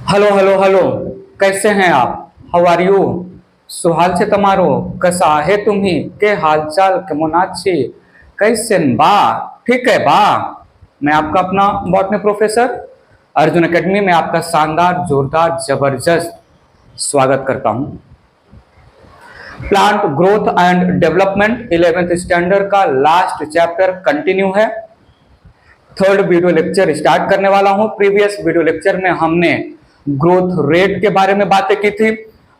Hello hello hello, कैसे हैं आप? How are you? सुहाल से तमारो कसा आहे तुम्ही? के हालचाल केमन आछि? कैसेन बा? ठीक है बा? मैं आपका अपना बॉटनी प्रोफेसर अर्जुन एकेडमी में आपका शानदार जोरदार जबरदस्त स्वागत करता हूं। Plant growth and development 11th standard का लास्ट चैप्टर कंटिन्यू है। थर्ड वीडियो लेक्चर स्टार्ट करने वाला हूं। प्रीवियस वीडियो लेक्चर में हमने ग्रोथ रेट के बारे में बातें की थी।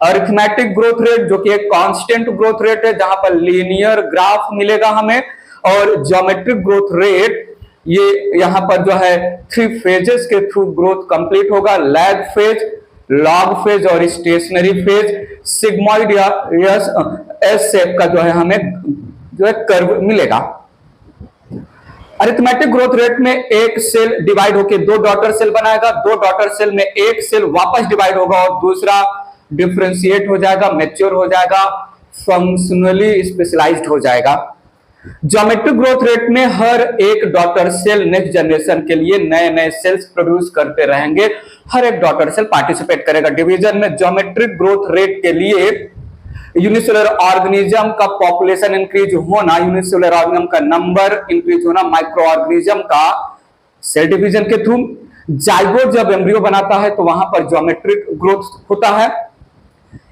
अरिथमेटिक ग्रोथ रेट जो कि एक कांस्टेंट ग्रोथ रेट है, जहां पर लीनियर ग्राफ मिलेगा हमें, और ज्योमेट्रिक ग्रोथ रेट ये यहां पर जो है 3 फेजेस के थ्रू ग्रोथ कंप्लीट होगा। लैग फेज, लॉग फेज और स्टेशनरी फेज। सिग्मॉइड या एस शेप का जो है हमें जो है कर्व मिलेगा। अरिथमेटिक ग्रोथ रेट में एक सेल डिवाइड होकर 2 डॉटर सेल बनाएगा, 2 डॉटर सेल में एक सेल वापस डिवाइड होगा और दूसरा डिफरेंशिएट हो जाएगा, मैच्योर हो जाएगा, फंक्शनली स्पेशलाइज्ड हो जाएगा। ज्योमेट्रिक ग्रोथ रेट में हर एक डॉटर सेल नेक्स्ट जनरेशन के लिए नए नए सेल्स प्रोड्यूस करते रहेंगे। हर एक डॉटर सेल पार्टिसिपेट करेगा डिवीजन में। ज्योमेट्रिक ग्रोथ रेट के लिए यूनिसेलुलर ऑर्गेनिज्म का पॉपुलेशन इंक्रीज होना, यूनिसेलुलर ऑर्गेनिज्म का नंबर इंक्रीज होना, माइक्रो ऑर्गेनिज्म का सेल डिवीजन के थ्रू। जाइगोट जब एम्ब्रियो बनाता है तो वहां पर ज्योमेट्रिक ग्रोथ होता है।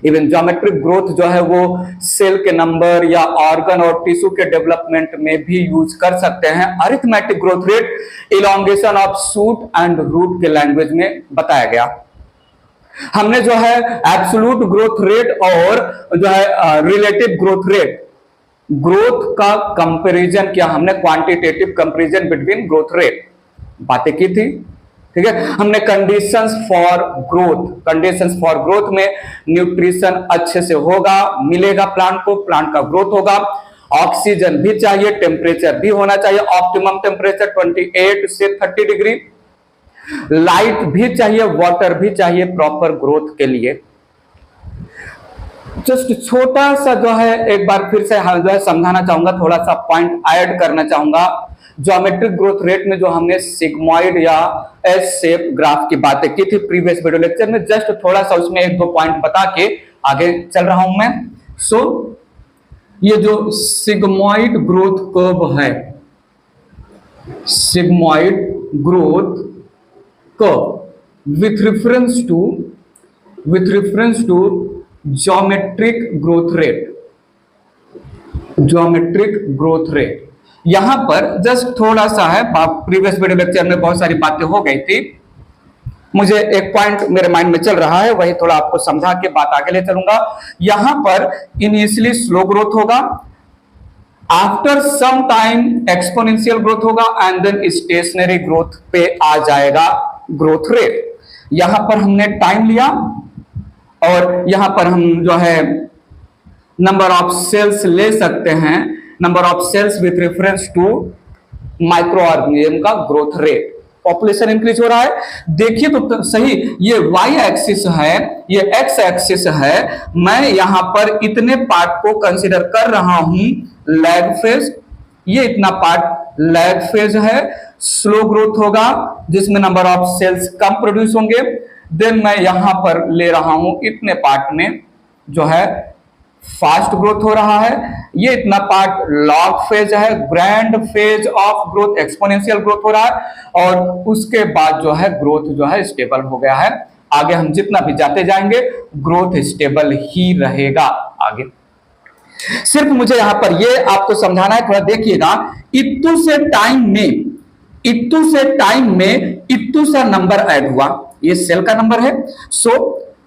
इवन ज्योमेट्रिक ग्रोथ जो है वो सेल के नंबर या ऑर्गन और टिश्यू के डेवलपमेंट में भी यूज कर सकते हैं। Arithmetic growth rate elongation of shoot and root के लैंग्वेज में बताया गया। हमने जो है एब्सोल्यूट ग्रोथ रेट और जो है रिलेटिव ग्रोथ रेट, ग्रोथ का कंपैरिजन किया हमने, quantitative comparison between growth rate बातें की थी। ठीक है, हमने कंडीशंस फॉर ग्रोथ में न्यूट्रिशन अच्छे से होगा, मिलेगा प्लांट को, प्लांट का ग्रोथ होगा। ऑक्सीजन भी चाहिए, टेम्परेचर भी होना चाहिए, ऑप्टिमम टेम्परेचर 28 से 30 डिग्री। लाइट भी चाहिए, वाटर भी चाहिए प्रॉपर ग्रोथ के लिए। जस्ट छोटा सा जो है एक बार फिर से जो है समझाना चाहूंगा, थोड़ा सा पॉइंट ऐड करना चाहूंगा। ज्योमेट्रिक ग्रोथ रेट में जो हमने सिग्मॉइड या एस शेप ग्राफ की बातें की थी प्रीवियस वीडियो लेक्चर में, जस्ट थोड़ा सा उसमें 1-2 पॉइंट बता के आगे चल रहा हूं मैं। ये जो सिग्मॉइड ग्रोथ कर्व है, sigmoid growth curve with reference to geometric growth rate, यहां पर जस्ट थोड़ा सा है, प्रीवियस वीडियो लेक्चर में बहुत सारी बातें हो गई थी, मुझे एक पॉइंट मेरे माइंड में चल रहा है, वही थोड़ा आपको समझा के बात आगे ले चलूंगा। यहां पर इनिशियली स्लो ग्रोथ होगा, after some time exponential growth होगा एंड देन स्टेशनरी ग्रोथ पे आ जाएगा ग्रोथ रेट। यहां पर हमने टाइम लिया और यहां पर हम जो है नंबर ऑफ सेल्स ले सकते हैं, number of cells with reference to microorganism का ग्रोथ रेट। पॉपुलेशन इंक्रीज हो रहा है, देखिए तो सही, ये वाई एक्सिस है, ये एक्स एक्सिस है। मैं यहां पर इतने पार्ट को कंसीडर कर रहा हूं लैग फेज, ये इतना पार्ट लैग फेज है, स्लो ग्रोथ होगा जिसमें नंबर ऑफ सेल्स कम प्रोड्यूस होंगे। देन मैं यहां पर ले रहा हूं इतने पार्ट में जो है फास्ट ग्रोथ हो रहा है, ये इतना पार्ट लॉग फेज है, grand phase of growth, exponential growth हो रहा है, और उसके बाद जो है ग्रोथ जो है स्टेबल हो गया है। आगे हम जितना भी जाते जाएंगे ग्रोथ स्टेबल ही रहेगा आगे। सिर्फ मुझे यहां पर ये आपको समझाना है, थोड़ा देखिएगा। इतू से टाइम में इतू सा नंबर ऐड हुआ, ये सेल का नंबर है।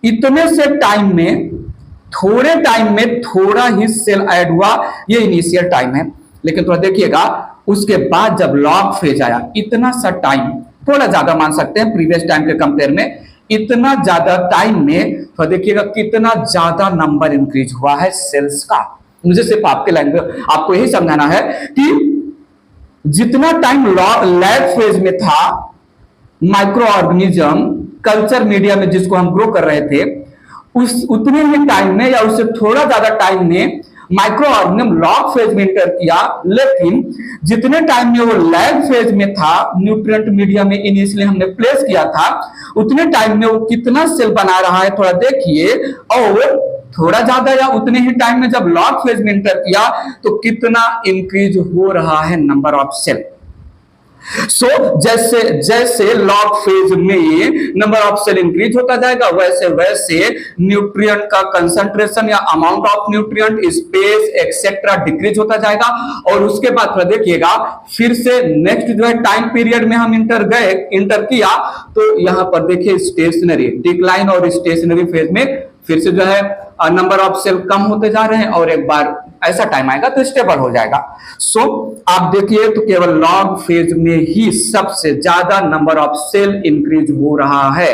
इतने से टाइम में, थोड़े टाइम में थोड़ा ही सेल ऐड हुआ, ये इनिशियल टाइम है। लेकिन थोड़ा देखिएगा, उसके बाद जब लॉग फेज आया, इतना सा टाइम, थोड़ा ज्यादा मान सकते हैं प्रीवियस टाइम के कंपेयर में, इतना ज्यादा टाइम में तो देखिएगा कितना ज्यादा नंबर इंक्रीज हुआ है सेल्स का। मुझे सिर्फ आपके लैंग्वेज आपको यही समझाना है कि जितना टाइम लैग फेज में था माइक्रो ऑर्गेनिज्म कल्चर मीडिया में जिसको हम ग्रो कर रहे थे, उतने ही टाइम में या उससे थोड़ा ज्यादा टाइम में माइक्रो ऑर्गेनिज्म लॉग फेज में इंटर किया, लेकिन जितने टाइम में वो लैग फेज में था, न्यूट्रिएंट मीडिया में इनिशियली हमने प्लेस किया था, उतने टाइम में वो कितना सेल बना रहा है थोड़ा देखिए, और थोड़ा ज्यादा या उतने ही टाइम में जब लॉग फेज में इंटर किया तो कितना इंक्रीज हो रहा है नंबर ऑफ सेल। सो जैसे जैसे लॉग फेज में नंबर ऑफ सेल इंक्रीज होता जाएगा, वैसे वैसे न्यूट्रिएंट का कंसंट्रेशन या amount of nutrient, space etcetera decrease होता जाएगा। और उसके बाद थोड़ा देखिएगा, फिर से नेक्स्ट जो है टाइम पीरियड में हम इंटर किया तो यहां पर देखिए स्टेशनरी डिक्लाइन और स्टेशनरी फेज में फिर से जो है नंबर ऑफ सेल कम होते जा रहे हैं, और एक बार ऐसा टाइम आएगा तो स्टेबल हो जाएगा। सो आप देखिए तो केवल लॉग फेज में ही सबसे ज्यादा नंबर ऑफ सेल इंक्रीज हो रहा है।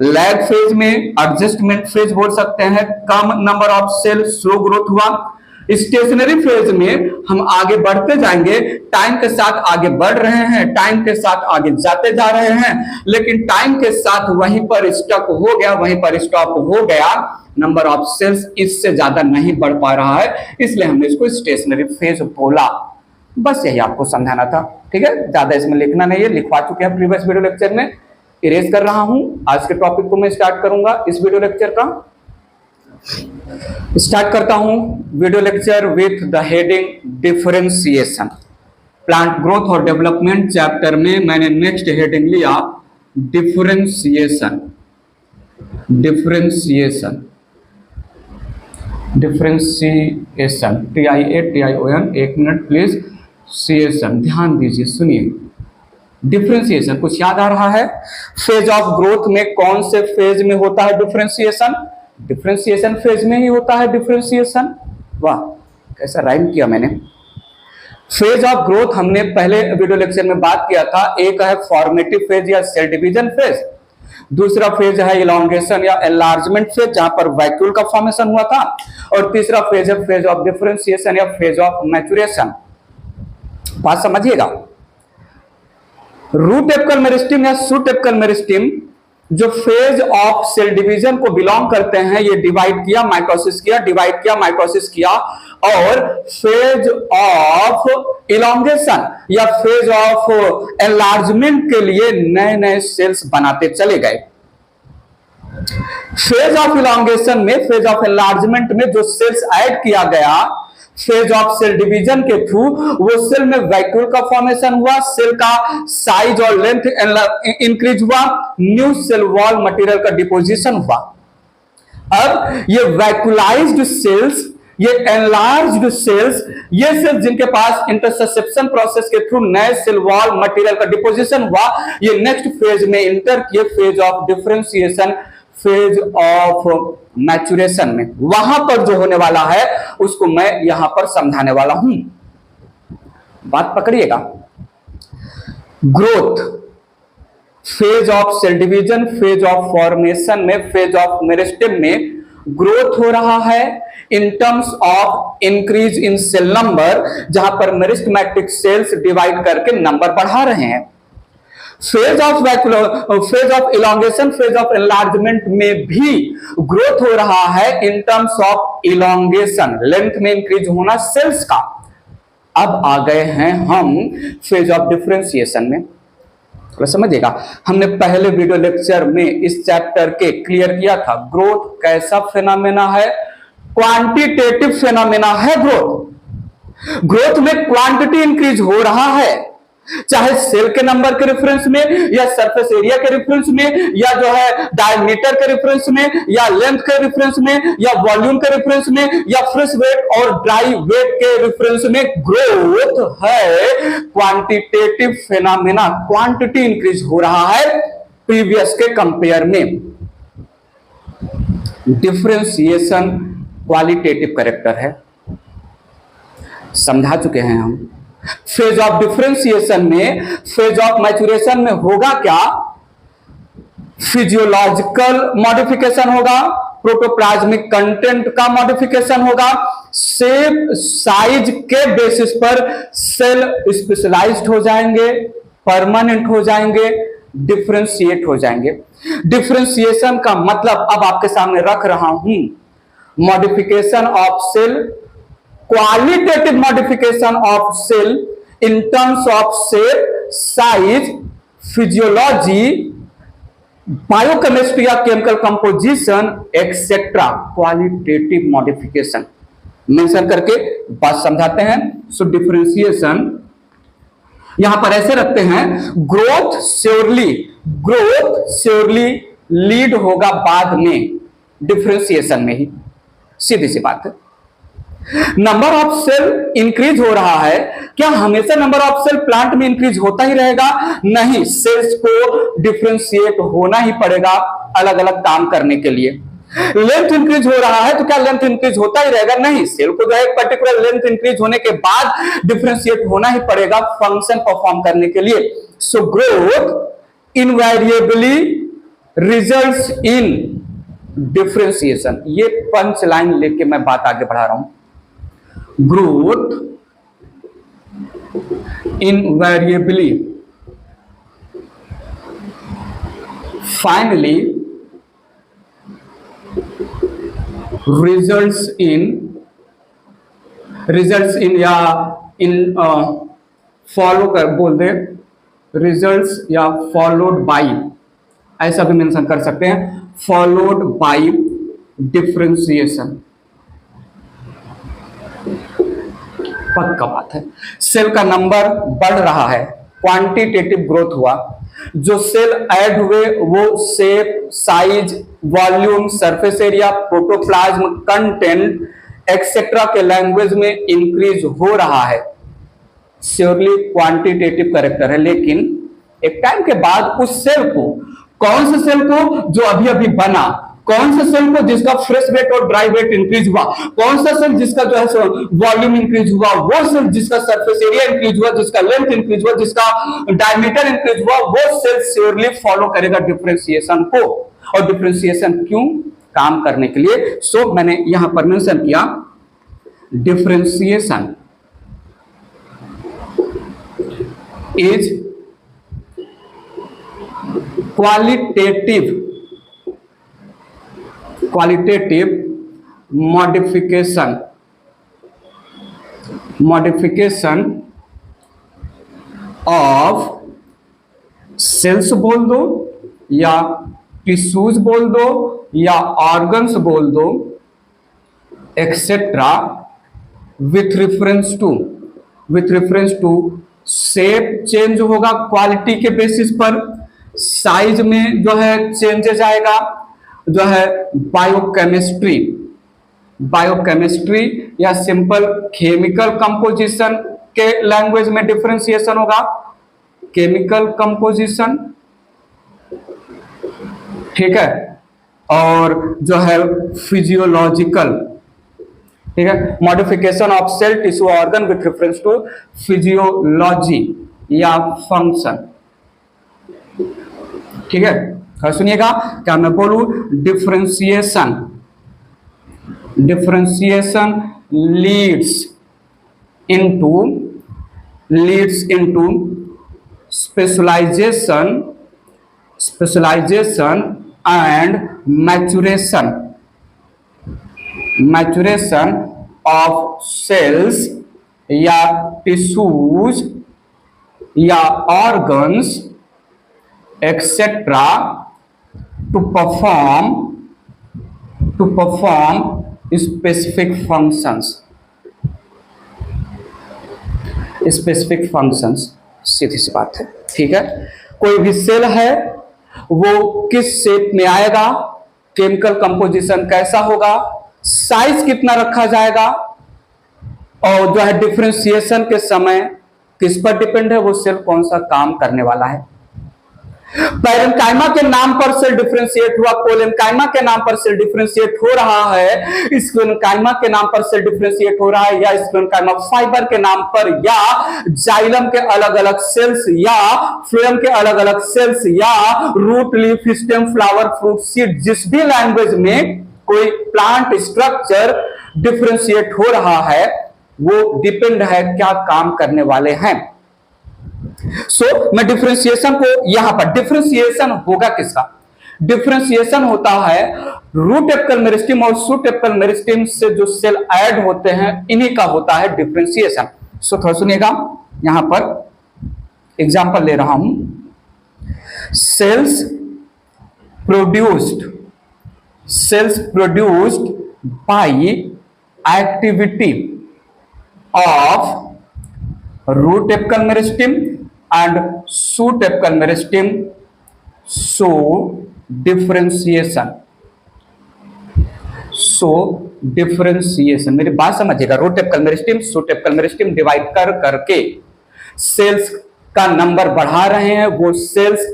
लैग फेज में, एडजस्टमेंट फेज बोल सकते हैं, कम number of cell, slow growth हुआ। स्टेशनरी फेज में हम आगे बढ़ते जाएंगे, टाइम के साथ आगे बढ़ रहे हैं, टाइम के साथ आगे जाते जा रहे हैं, लेकिन टाइम के साथ वहीं पर स्टक हो गया, वहीं पर स्टॉप हो गया, नंबर ऑफ सेल्स इससे ज्यादा नहीं बढ़ पा रहा है, इसलिए हमने इसको स्टेशनरी फेज बोला। बस यही आपको समझाना था, ठीक है, ज्यादा इसमें लिखना नहीं है, लिखवा चुके हैं प्रीवियस वीडियो लेक्चर में, इरेज कर रहा हूं। आज के टॉपिक को मैं स्टार्ट करूंगा इस वीडियो लेक्चर का। स्टार्ट करता हूं video lecture with the heading differentiation. Plant growth और डेवलपमेंट चैप्टर में मैंने नेक्स्ट हेडिंग लिया डिफरेंशिएशन। डिफरेंशिएशन, डिफरेंशिएशन, TIATION, एक मिनट प्लीज, सीएशन, ध्यान दीजिए, सुनिए। डिफरेंशिएशन कुछ याद आ रहा है? फेज ऑफ ग्रोथ में कौन से फेज में होता है डिफरेंशिएशन? डिफरेंशिएशन फेज में ही होता है डिफरेंशिएशन। वाह, कैसा राइम किया मैंने। फेज ऑफ ग्रोथ हमने पहले वीडियो लेक्चर में बात किया था, एक है फॉर्मेटिव फेज या सेल डिवीजन फेज, दूसरा फेज है इलॉन्गेशन या एनलार्जमेंट फेज जहां पर वैक्यूल का फॉर्मेशन हुआ था, और तीसरा फेज है फेज ऑफ डिफरेंशिएशन या फेज ऑफ मैच्योरेशन। बात समझिएगा। रूट एपिकल मेरिस्टेम या शूट एपिकल मेरिस्टेम जो फेज ऑफ सेल डिवीजन को बिलोंग करते हैं, ये डिवाइड किया, माइटोसिस किया, डिवाइड किया, माइटोसिस किया, और फेज ऑफ इलॉन्गेशन या फेज ऑफ एनलार्जमेंट के लिए नए नए सेल्स बनाते चले गए। फेज ऑफ इलॉन्गेशन में, फेज ऑफ एनलार्जमेंट में जो सेल्स ऐड किया गया, फेज ऑफ सेल डिवीजन के थ्रू वो सेल में वैक्यूल का फॉर्मेशन हुआ, सेल का साइज और लेंथ इंक्रीज हुआ, न्यू सेल वॉल मटेरियल का डिपोजिशन हुआ। अब ये वैक्यूलाइज्ड सेल्स, ये एनलार्ज्ड सेल्स, ये सेल्स जिनके पास इंटरसेप्शन प्रोसेस के थ्रू नए सेल वॉल मटेरियल का डिपोजिशन हुआ, ये नेक्स्ट फेज में इंटर किए, phase of differentiation, phase of maturation में। वहां पर जो होने वाला है उसको मैं यहां पर समझाने वाला हूं, बात पकड़िएगा। Growth, phase of cell division, phase of formation में, फेज ऑफ मेरिस्टेम में ग्रोथ हो रहा है in terms of increase in cell number, जहां पर मेरिस्टेमेटिक सेल्स डिवाइड करके नंबर बढ़ा रहे हैं। Phase of elongation, phase of enlargement में भी ग्रोथ हो रहा है in terms of elongation, length में इंक्रीज होना सेल्स का। अब आ गए हैं हम फेज ऑफ डिफरेंशिएशन में, तो समझिएगा। हमने पहले वीडियो लेक्चर में इस चैप्टर के क्लियर किया था ग्रोथ कैसा फेनोमेना है, क्वांटिटेटिव फेनोमेना है ग्रोथ। ग्रोथ में क्वांटिटी इंक्रीज हो रहा है, चाहे सेल के नंबर के रेफरेंस में, या सरफेस एरिया के रेफरेंस में, या जो है डायमीटर के रेफरेंस में, या लेंथ के रेफरेंस में, या वॉल्यूम के रेफरेंस में, या फ्रेश वेट और ड्राई वेट के रेफरेंस में ग्रोथ है क्वांटिटेटिव फेनोमेना, क्वांटिटी इंक्रीज हो रहा है प्रीवियस के कंपेयर में। डिफरेंशिएशन क्वालिटेटिव कैरेक्टर है, समझा चुके हैं हम। फेज ऑफ डिफरेंशिएशन में, फेज ऑफ मैच्योरेशन में होगा क्या? फिजियोलॉजिकल मॉडिफिकेशन होगा, प्रोटोप्लाज्मिक कंटेंट का मॉडिफिकेशन होगा, शेप साइज के बेसिस पर सेल स्पेशलाइज्ड हो जाएंगे, परमानेंट हो जाएंगे, डिफरेंशिएट हो जाएंगे। डिफरेंशिएशन का मतलब अब आपके सामने रख रहा हूं, modification of cell qualitative modification of cell in terms of shape, size, physiology, biochemistry या chemical composition etc. qualitative modification mention करके बात समझाते हैं। सो डिफरेंशिएशन यहां पर ऐसे रखते हैं, ग्रोथ श्योरली लीड होगा बाद में डिफरेंशिएशन में ही, सीधी सी बात है। नंबर ऑफ सेल इंक्रीज हो रहा है, क्या हमेशा नंबर ऑफ सेल प्लांट में इंक्रीज होता ही रहेगा? नहीं, सेल्स को डिफरेंशिएट होना ही पड़ेगा अलग अलग काम करने के लिए। लेंथ इंक्रीज हो रहा है तो क्या लेंथ इंक्रीज होता ही रहेगा? नहीं, सेल को जो है एक पर्टिकुलर लेंथ इंक्रीज होने के बाद डिफरेंशिएट होना ही पड़ेगा फंक्शन परफॉर्म करने के लिए। So growth invariably results in differentiation, ये पंच लाइन लेके मैं बात आगे बढ़ा रहा हूं। Growth invariably finally results in या इन फॉलो कर बोल दे, रिजल्ट्स या फॉलोड बाई, ऐसा भी मेंशन कर सकते हैं, फॉलोड बाई डिफरेंशिएशन। पक्का बात है, सेल का नंबर बढ़ रहा है, क्वांटिटेटिव ग्रोथ हुआ, जो सेल ऐड हुए वो shape, size, volume, surface area, protoplasm, content etcetera के लैंग्वेज में इंक्रीज हो रहा है, श्योरली क्वांटिटेटिव कैरेक्टर है। लेकिन एक टाइम के बाद उस सेल को, कौन से सेल को? जो अभी अभी बना, कौन सा सेल को जिसका फ्रेश वेट और ड्राई वेट इंक्रीज हुआ, कौन सा सेल जिसका जो है वॉल्यूम इंक्रीज हुआ, वो सेल जिसका सरफेस एरिया इंक्रीज हुआ, जिसका लेंथ इंक्रीज हुआ, जिसका डायमीटर इंक्रीज हुआ, वो सेल श्योरली फॉलो करेगा डिफरेंशिएशन को। और डिफरेंशिएशन क्यों? काम करने के लिए। सो मैंने यहां पर मेंशन किया, differentiation is qualitative modification of cells बोल दो या टिश्यूज बोल दो या ऑर्गन्स बोल दो etcetera, with reference to shape change होगा क्वालिटी के बेसिस पर, साइज में जो है चेंजेस आएगा, जो है बायोकेमिस्ट्री या सिंपल केमिकल कंपोजिशन के लैंग्वेज में डिफरेंशिएशन होगा, केमिकल कंपोजिशन, ठीक है, और जो है फिजियोलॉजिकल, ठीक है, modification of cell, tissue, organ with reference to physiology या फंक्शन, ठीक है। सुनिएगा, क्या मैं बोलूं? Differentiation leads into specialisation and maturation of cells या टिश्यूज या organs etcetera to perform specific functions, सीधी सी बात है, ठीक है। कोई भी सेल है वो किस शेप में आएगा, केमिकल कंपोजिशन कैसा होगा, साइज कितना रखा जाएगा, और जो है डिफरेंशिएशन के समय किस पर डिपेंड है, वो सेल कौन सा काम करने वाला है। पैरेंकाइमा के नाम पर सेल डिफरेंशिएट हुआ, कोलेनकाइमा के नाम पर सेल डिफरेंशिएट हो रहा है, स्क्लेनकाइमा के नाम पर सेल डिफरेंशिएट हो रहा है, या स्क्लेनकाइमा फाइबर के नाम पर, या जाइलम के अलग अलग सेल्स, या फ्लोएम के अलग अलग सेल्स, या root, leaf, stem, flower, fruit, seed, जिस भी लैंग्वेज में कोई प्लांट स्ट्रक्चर डिफरेंशिएट हो रहा है वो डिपेंड है क्या काम करने वाले हैं। मैं डिफरेंशिएशन को यहां पर, डिफरेंशिएशन होगा किसका? डिफरेंशिएशन होता है रूट एपिकल मेरिस्टम और सूट एपिकल मेरिस्टम से जो सेल ऐड होते हैं इन्हीं का होता है डिफरेंशिएशन। सो थोड़ा सुनिएगा, यहां पर एग्जांपल ले रहा हूं। Cells produced by activity of root apical meristem and shoot apical meristem, so differentiation. मेरी बात समझिएगा, root apical meristem shoot apical meristem divide कर करके सेल्स का नंबर बढ़ा रहे हैं, वो सेल्स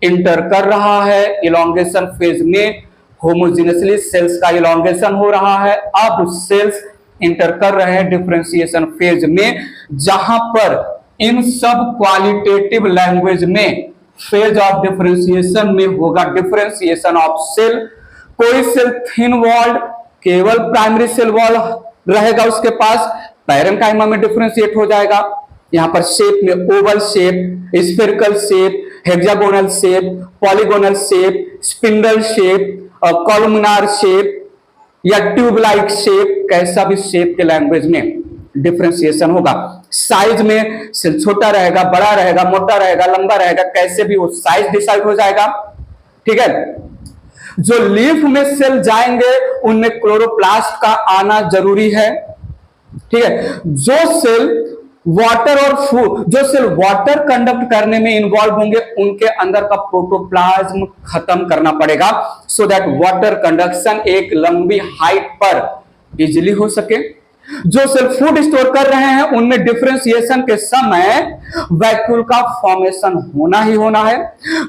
इंटर कर रहा है इलोंगेशन फेज में, होमोजेनियसली सेल्स का इलोंगेशन हो रहा है। अब सेल्स इंटर कर रहे हैं डिफरेंशिएशन फेज में, जहां पर इन सब क्वालिटेटिव लैंग्वेज में फेज ऑफ डिफरेंशिएशन में होगा डिफरेंशिएशन ऑफ सेल। कोई सेल थिन वॉल्ड, केवल प्राइमरी सेल वॉल रहेगा उसके पास, पैरेन्काइमा में डिफरेंशिएट हो जाएगा। यहां पर शेप में Oval shape, spherical shape, hexagonal shape, polygonal shape, spindle shape, columnar shape या ट्यूब लाइक शेप, कैसा भी शेप के लैंग्वेज में डिफरेंशिएशन होगा। साइज में सेल छोटा रहेगा, बड़ा रहेगा, मोटा रहेगा, लंबा रहेगा, कैसे भी वो साइज डिसाइड हो जाएगा। ठीक है, जो लीफ में सेल जाएंगे उनमें क्लोरोप्लास्ट का आना जरूरी है। ठीक है, जो सेल वाटर कंडक्ट करने में इन्वॉल्व होंगे उनके अंदर का प्रोटोप्लाज्म खत्म करना पड़ेगा, सो दैट वाटर कंडक्शन एक लंबी हाइट पर इजीली हो सके। जो सेल फूड स्टोर कर रहे हैं उनमें डिफरेंशिएशन के समय वैक्यूल का फॉर्मेशन होना ही होना है।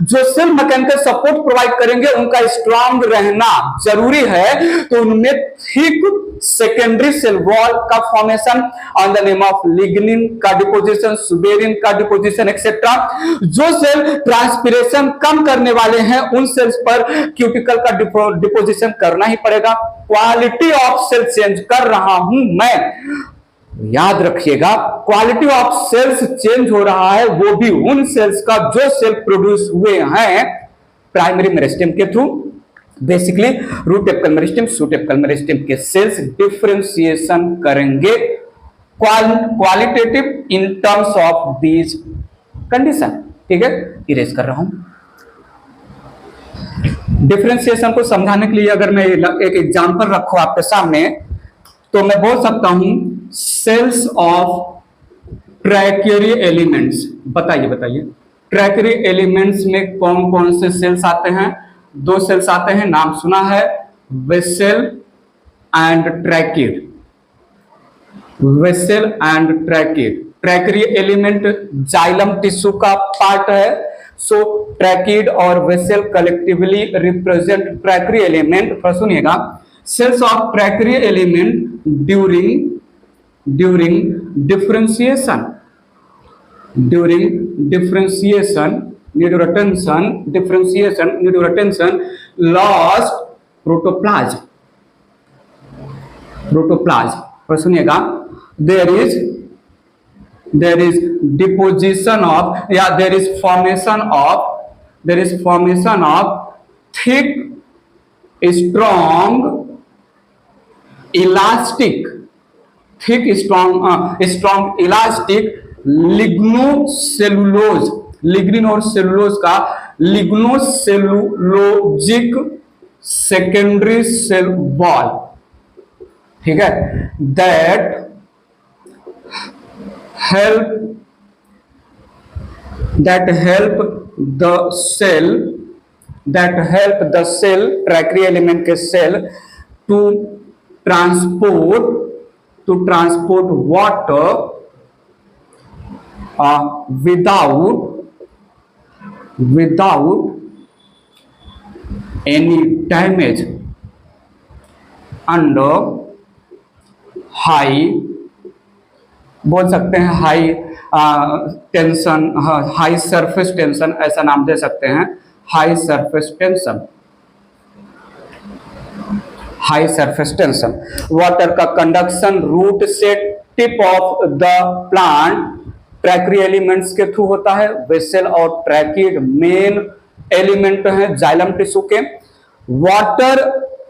जो सेल मैकेनिकल सपोर्ट प्रोवाइड करेंगे उनका स्ट्रांग रहना जरूरी है, तो उनमें थिक सेकेंडरी सेल वॉल का formation on the name of lignin का डिपोजिशन, सुबेरिन का डिपोजिशन एक्सेट्रा। जो सेल ट्रांसपिरेशन कम करने वाले हैं उन सेल्स पर क्यूटिकल का डिपोजिशन करना ही पड़ेगा। क्वालिटी ऑफ सेल चेंज कर रहा हूं मैं, याद रखिएगा, क्वालिटी ऑफ सेल्स चेंज हो रहा है वो भी उन सेल्स का जो सेल प्रोड्यूस हुए हैं प्राइमरी मेरिस्टम के through. Basically root apical meristem shoot apical meristem के सेल्स डिफरेंशिएशन करेंगे qualitative in terms of these condition. ठीक है, इरेज कर रहा हूं। डिफरेंशिएशन को समझाने के लिए अगर मैं एक एग्जांपल रखूं आपके सामने, तो मैं बोल सकता हूं सेल्स ऑफ ट्रैकियरी एलिमेंट्स। बताइए ट्रैकियरी एलिमेंट्स में कौन कौन से सेल्स आते हैं? दो सेल्स आते हैं, नाम सुना है, vessel and tracheid. Vessel and tracheid, tracheary element xylem tissue का पार्ट है, सो ट्रैकिड और vessel collectively represent tracheary element. पर सुनिएगा, cells of tracheary element during differentiation need retention lost protoplasm। पर सुनिएगा, there is deposition of, या there is formation of thick strong elastic lignocellulose, lignin और cellulose का lignocellulosic secondary cell wall. ठीक है, that help the cell tracheary element के cell to transport water without any damage under high, बोल सकते हैं high tension, high surface tension, ऐसा नाम दे सकते हैं, high surface tension. High surface tension water का कंडक्शन रूट से tip of the plant tracheary elements के थ्रू होता है। वेसेल और ट्रैकिड मेन एलिमेंट है जाइलम टिश्यू के। वाटर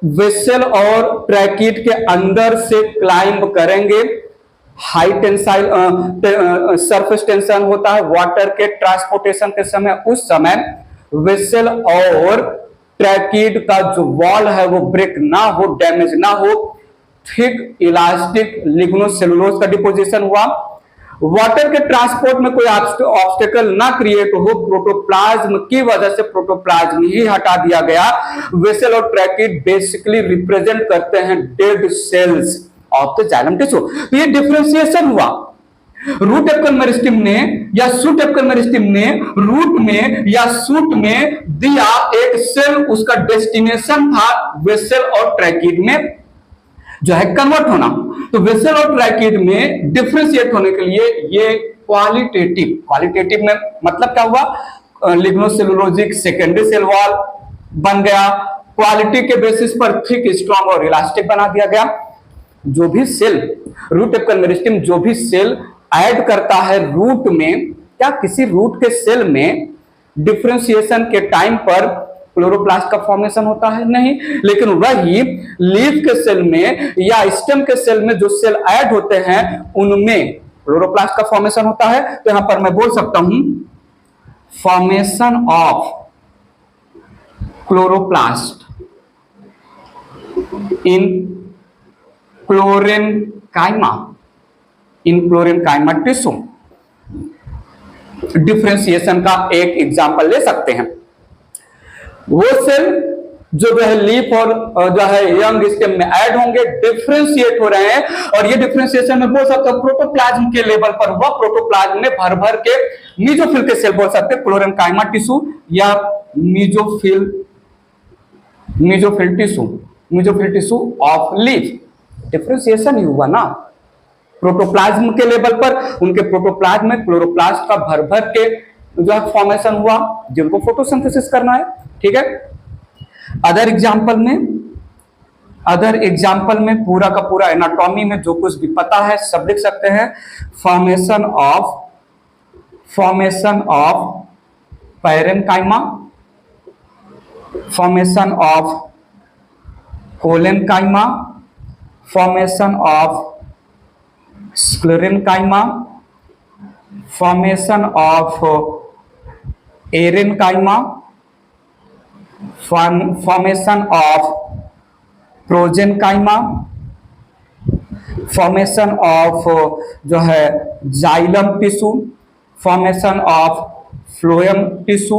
वेसल और ट्रैकिड के अंदर से क्लाइंब करेंगे, हाई टेंसाइल सरफेस टेंशन होता है वाटर के ट्रांसपोर्टेशन के समय, उस समय वेसल और ट्रैकिड का जो वॉल है वो ब्रेक ना हो, डैमेज ना हो, थिक इलास्टिक लिग्नोसेलुलोज का डिपोजिशन हुआ, वाटर के ट्रांसपोर्ट में कोई ऑब्स्टेकल ना क्रिएट हो, प्रोटोप्लाज्म की वजह से प्रोटोप्लाज्म ही हटा दिया गया। वेसल और ट्रैकिड बेसिकली रिप्रेजेंट करते हैं dead cells of the xylem tissue. तो ये डिफरेंशिएशन हुआ। रूट एपिकल मेरिस्टेम ने या शूट एपिकल मेरिस्टेम ने रूट में या शूट में दिया एक सेल, उसका डेस्टिनेशन था वेसल और ट्रैकिड में जो है कन्वर्ट होना। तो वेसल और ट्रैकिड में डिफरेंशिएट होने के लिए ये क्वालिटेटिव में मतलब क्या हुआ, लिग्नोसेलुलोजिक सेकेंडरी सेल वॉल बन गया, क्वालिटी के बेसिस पर थिक, स्ट्रॉन्ग और इलास्टिक बना दिया गया। जो भी सेल रूट एपिकल मेरिस्टेम जो भी सेल ऐड करता है रूट में, क्या किसी रूट के सेल में डिफरेंशिएशन के टाइम पर क्लोरोप्लास्ट का फॉर्मेशन होता है? नहीं। लेकिन वही लीफ के सेल में या स्टेम के सेल में जो सेल ऐड होते हैं उनमें क्लोरोप्लास्ट का फॉर्मेशन होता है। तो यहां पर मैं बोल सकता हूं formation of chloroplast in chlorenchyma tissue. Differentiation का एक एग्जांपल ले सकते हैं। वो सेल जो है लीफ और जो है यंग स्टेम में ऐड होंगे, डिफरेंशिएट हो रहे हैं, और ये डिफरेंशिएशन में बोल सकते हो प्रोटोप्लाज्म के लेवल पर हुआ। प्रोटोप्लाज्म में भर भर के मीजोफिल के सेल बोल सकते हैं, क्लोरेनकाइमा टिश्यू या mesophyll tissue of leaf. Differentiation ही हुआ ना प्रोटोप्लाज्म के लेवल पर, उनके प्रोटोप्लाज्म में क्लोरोप्लास्ट का भर भर के जो है फॉर्मेशन हुआ, जिनको फोटोसिंथेसिस करना है। ठीक है। अदर एग्जांपल में पूरा का पूरा एनाटॉमी में जो कुछ भी पता है सब लिख सकते हैं। Formation of parenchyma, formation of collenchyma, formation of sclerenchyma, formation of aerenchyma, formation of prosenchyma, formation of जो है xylem tissue, formation of phloem tissue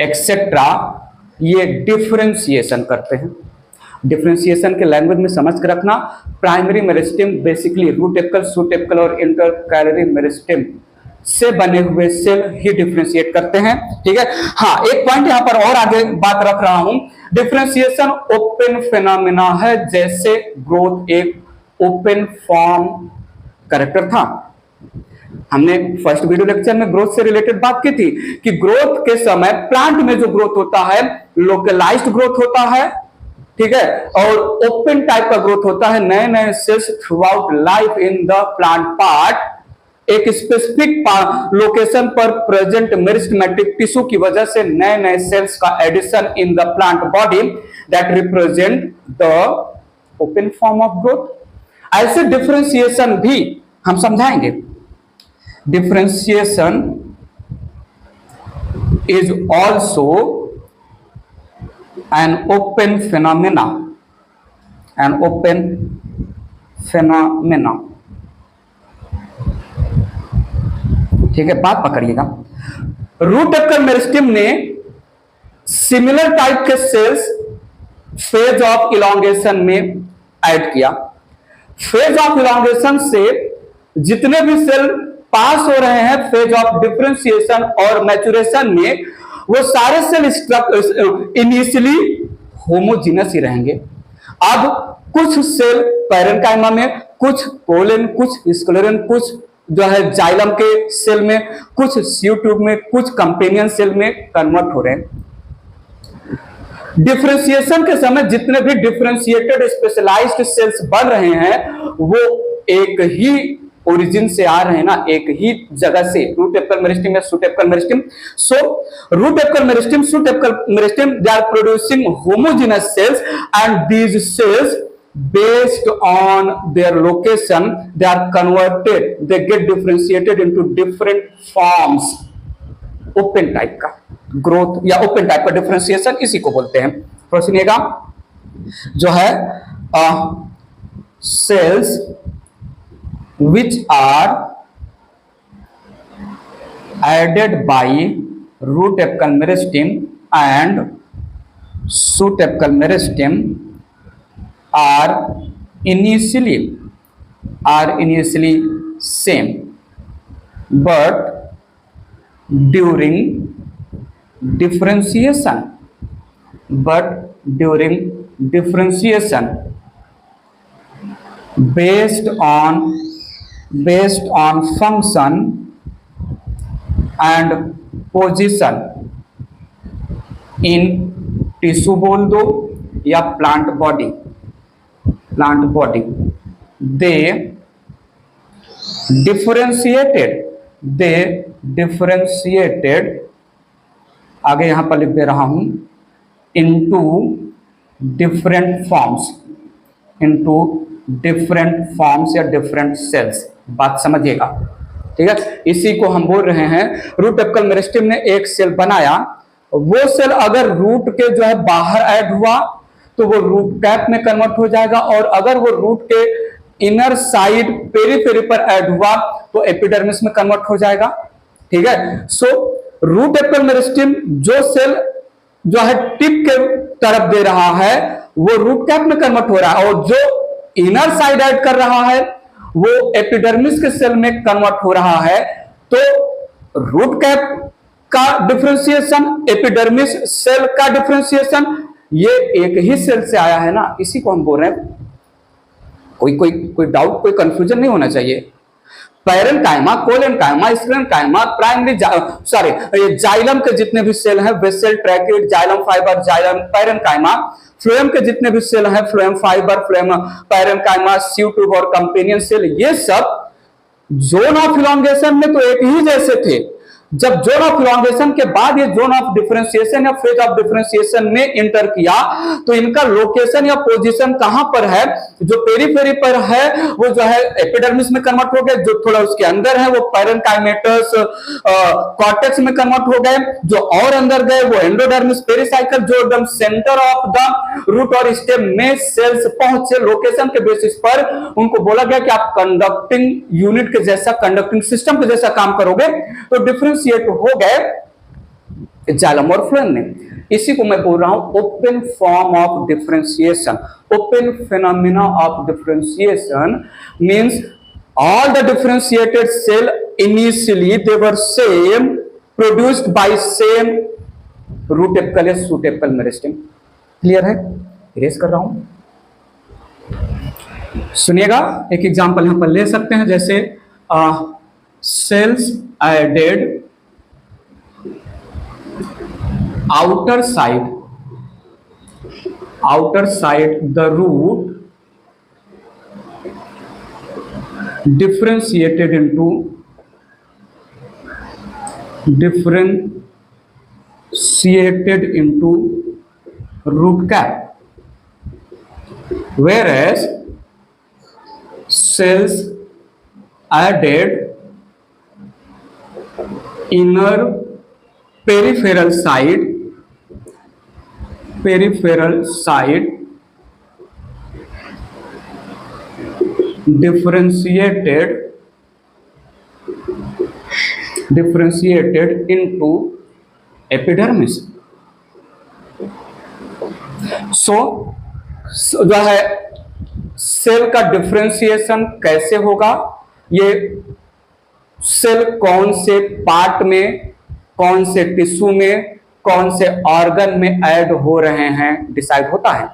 etcetera. ये डिफरेंशिएशन करते हैं। डिफरेंशिएशन के लैंग्वेज में समझ कर रखना। Primary meristem basically root apical, shoot apical और इंटरकैलरी मेरिस्टेम से बने हुए सेल ही डिफरेंशिएट करते हैं। ठीक है। हाँ, एक पॉइंट यहां पर और आगे बात रख रहा हूं। डिफरेंशिएशन ओपन फिनोमेना है, जैसे ग्रोथ एक ओपन फॉर्म कैरेक्टर था। हमने फर्स्ट वीडियो लेक्चर में ग्रोथ से रिलेटेड बात की थी कि ग्रोथ के समय प्लांट में जो ग्रोथ होता है लोकलाइज्ड ग्रोथ होता है, ठीक है, और ओपन टाइप का ग्रोथ होता है। नए नए cells throughout life in the plant part एक स्पेसिफिक लोकेशन पर प्रेजेंट मेरिस्टेमेटिक टिश्यू की वजह से नए नए सेल्स का addition in the plant body that represent the open form of growth. ऐसे डिफरेंशिएशन भी हम समझाएंगे। Differentiation is also an open phenomena, ठीक है, बात पकड़िएगा। रूट एपिकल मेरिस्टेम ने सिमिलर टाइप के सेल्स फेज ऑफ इलॉन्गेशन में ऐड किया। फेज ऑफ इलॉन्गेशन से जितने भी सेल पास हो रहे हैं फेज ऑफ डिफरेंशिएशन और मैच्योरेशन में, वो सारे सेल इनिशियली होमोजीनस ही रहेंगे। अब कुछ सेल पैरेनकाइमा में, कुछ कोलेन, कुछ स्क्लेरन, कुछ जो है जाइलम के सेल में, कुछ सीव ट्यूब में, कुछ कंपेनियन सेल में कन्वर्ट हो रहे हैं। डिफरेंशिएशन के समय जितने भी डिफरेंशिएटेड स्पेशलाइज्ड सेल्स बन रहे हैं वो एक ही ओरिजिन से आ रहे हैं ना, एक ही जगह से, रूट एपिकल मेरिस्टेम या shoot apical meristem. So root apical meristem, shoot apical meristem, they are producing homogenous cells and these cells based on their location they are converted, they get differentiated into different forms। Open type का growth या open type का differentiation इसी को बोलते हैं। थोड़ा सुनिएगा, जो है sales which are added by root apical meristem and shoot apical meristem are initially same, but during differentiation based on function and position in tissue बोल दो या प्लांट बॉडी, they differentiated, आगे यहां पर लिख दे रहा हूं, into different forms या different cells। बात समझिएगा, ठीक है। इसी को हम बोल रहे हैं, रूट एपिकल मेरिस्टेम ने एक सेल बनाया, वो सेल अगर रूट के जो है बाहर ऐड हुआ तो वो रूट कैप में कन्वर्ट हो जाएगा, और अगर वो रूट के इनर साइड पेरीफेरी पर ऐड हुआ तो एपिडर्मिस में कन्वर्ट हो जाएगा, ठीक है। सो रूट एपिकल मेरिस्टेम जो सेल जो है टिप के तरफ दे रहा है वो रूट कैप में कन्वर्ट हो रहा है, और जो इनर साइड ऐड कर रहा है वो एपिडर्मिस के सेल में कन्वर्ट हो रहा है। तो रूट कैप का डिफरेंशिएशन, एपिडर्मिस सेल का डिफरेंशिएशन, ये एक ही सेल से आया है ना, इसी को हम बोल रहे हैं। कोई डाउट, कोई कंफ्यूजन नहीं होना चाहिए। Parenchyma, collenchyma, sclerenchyma, primary xylem के जितने भी सेल हैं, vessel, tracheid, xylem fibre, xylem, parenchyma, phloem के जितने भी सेल हैं, phloem fibre, phloem, parenchyma, sieve tube और कंपेनियन सेल, ये सब जोन ऑफ इलॉन्गेशन में तो एक ही जैसे थे। जब जोन ऑफ इलॉन्गेशन के बाद ये जोन ऑफ डिफरेंशिएशन या फेज ऑफ डिफरेंशिएशन में इंटर किया तो इनका लोकेशन या पोजीशन कहां पर है, जो पेरीफेरी पर है वो जो है एपिडर्मिस में कन्वर्ट हो गए, जो थोड़ा उसके अंदर है वो पैरेन्काइमेटस कॉर्टेक्स में कन्वर्ट हो गए, जो और अंदर गए वो एंडोडर्मिस, पेरिसाइकल, जो एकदम सेंटर ऑफ द रूट और स्टेम में सेल्स पहुंचे लोकेशन के बेसिस पर उनको बोला गया कि आप कंडक्टिंग यूनिट के जैसा, कंडक्टिंग सिस्टम के जैसा काम करोगे, तो डिफरेंशिएट हो गए जाइलम और फ्लोएम में। इसी को मैं बोल रहा हूं open form of differentiation. Open phenomena of differentiation means all the differentiated cell initially they were same, produced by same root apical या shoot apical meristem। क्लियर है? इरेज कर रहा हूं, सुनिएगा। एक एग्जांपल यहां पर ले सकते हैं, जैसे cells added outer side the root differentiated into root cap, whereas cells added inner peripheral side differentiated into epidermis। सो जो है सेल का डिफरेंशिएशन कैसे होगा, ये सेल कौन से पार्ट में, कौन से टिश्यू में, कौन से ऑर्गन में ऐड हो रहे हैं डिसाइड होता है।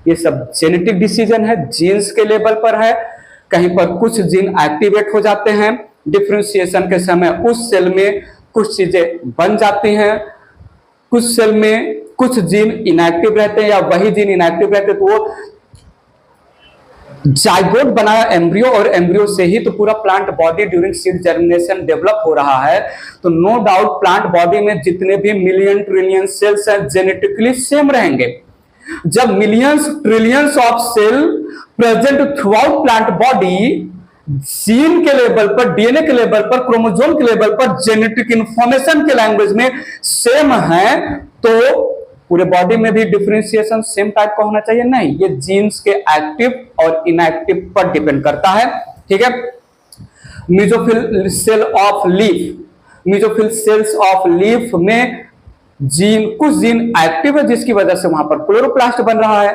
ये सब जेनेटिक डिसीजन है, जीन्स के लेवल पर है। कहीं पर कुछ जीन एक्टिवेट हो जाते हैं डिफरेंशिएशन के समय, उस सेल में कुछ चीजें बन जाती हैं, कुछ सेल में कुछ जीन इनएक्टिव रहते हैं या वही जीन इनएक्टिव रहते हैं, तो वो जाइगोट बनाया एम्ब्रियो, और एम्ब्रियो से ही तो पूरा plant body during seed germination develop हो रहा है। तो नो डाउट प्लांट बॉडी में जितने भी मिलियन ट्रिलियन सेल्स हैं जेनेटिकली सेम रहेंगे। जब millions trillions of cell present throughout plant body, gene के लेवल पर, डीएनए के लेवल पर, क्रोमोसोम के लेवल पर, जेनेटिक इंफॉर्मेशन के लैंग्वेज में सेम है, तो पूरे बॉडी में भी डिफरेंशिएशन सेम टाइप का होना चाहिए? नहीं, ये जीन्स के एक्टिव और इनएक्टिव पर डिपेंड करता है। ठीक है। Mesophyll cell of leaf, mesophyll cells of leaf में जीन, कुछ जीन एक्टिव है जिसकी वजह से वहां पर क्लोरोप्लास्ट बन रहा है।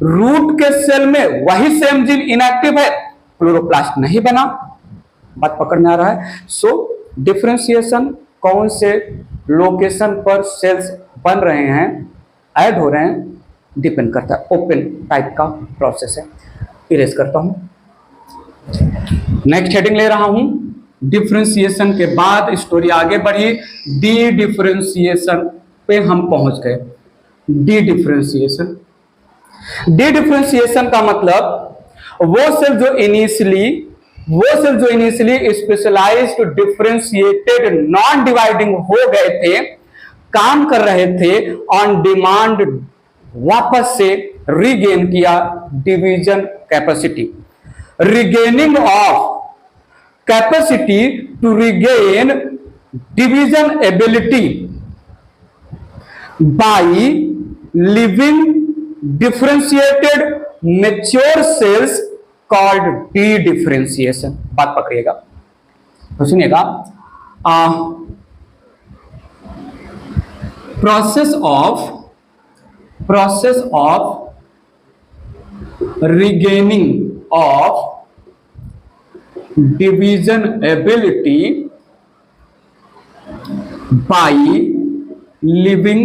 रूट के सेल में वही सेम जीन इनएक्टिव है, क्लोरोप्लास्ट नहीं बना। बात पकड़ में आ रहा है? सो डिफरेंशिएशन कौन से लोकेशन पर सेल्स बन रहे हैं, ऐड हो रहे हैं, डिपेंड करता है। ओपन टाइप का प्रोसेस है। इरेज करता हूं, नेक्स्ट हेडिंग ले रहा हूं। डिफरेंशिएशन के बाद स्टोरी आगे बढ़ी, डी डिफरेंशिएशन पे हम पहुंच गए। डी डिफरेंशिएशन, डी डिफरेंशिएशन का मतलब वो सेल जो initially specialised differentiated non dividing हो गए थे, काम कर रहे थे, ऑन डिमांड वापस से रीगेन किया division capacity. Regaining of capacity to regain division ability by living differentiated mature cells called dedifferentiation. बात पकड़िएगा तो सुनिएगा। Process of regaining of division ability by living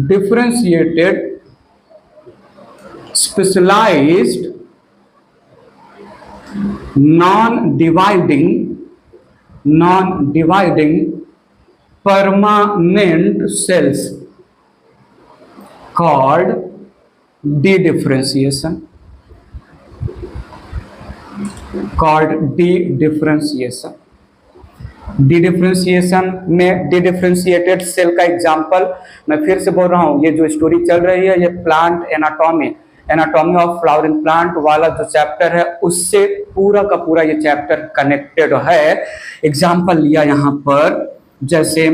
differentiated specialized non-dividing permanent cells called de-differentiation. Differentiation में differentiated cell का example मैं फिर से बोल रहा हूं, ये जो स्टोरी चल रही है ये plant anatomy of flowering plant वाला जो चैप्टर है उससे पूरा का पूरा ये चैप्टर कनेक्टेड है। एग्जांपल लिया यहां पर, जैसे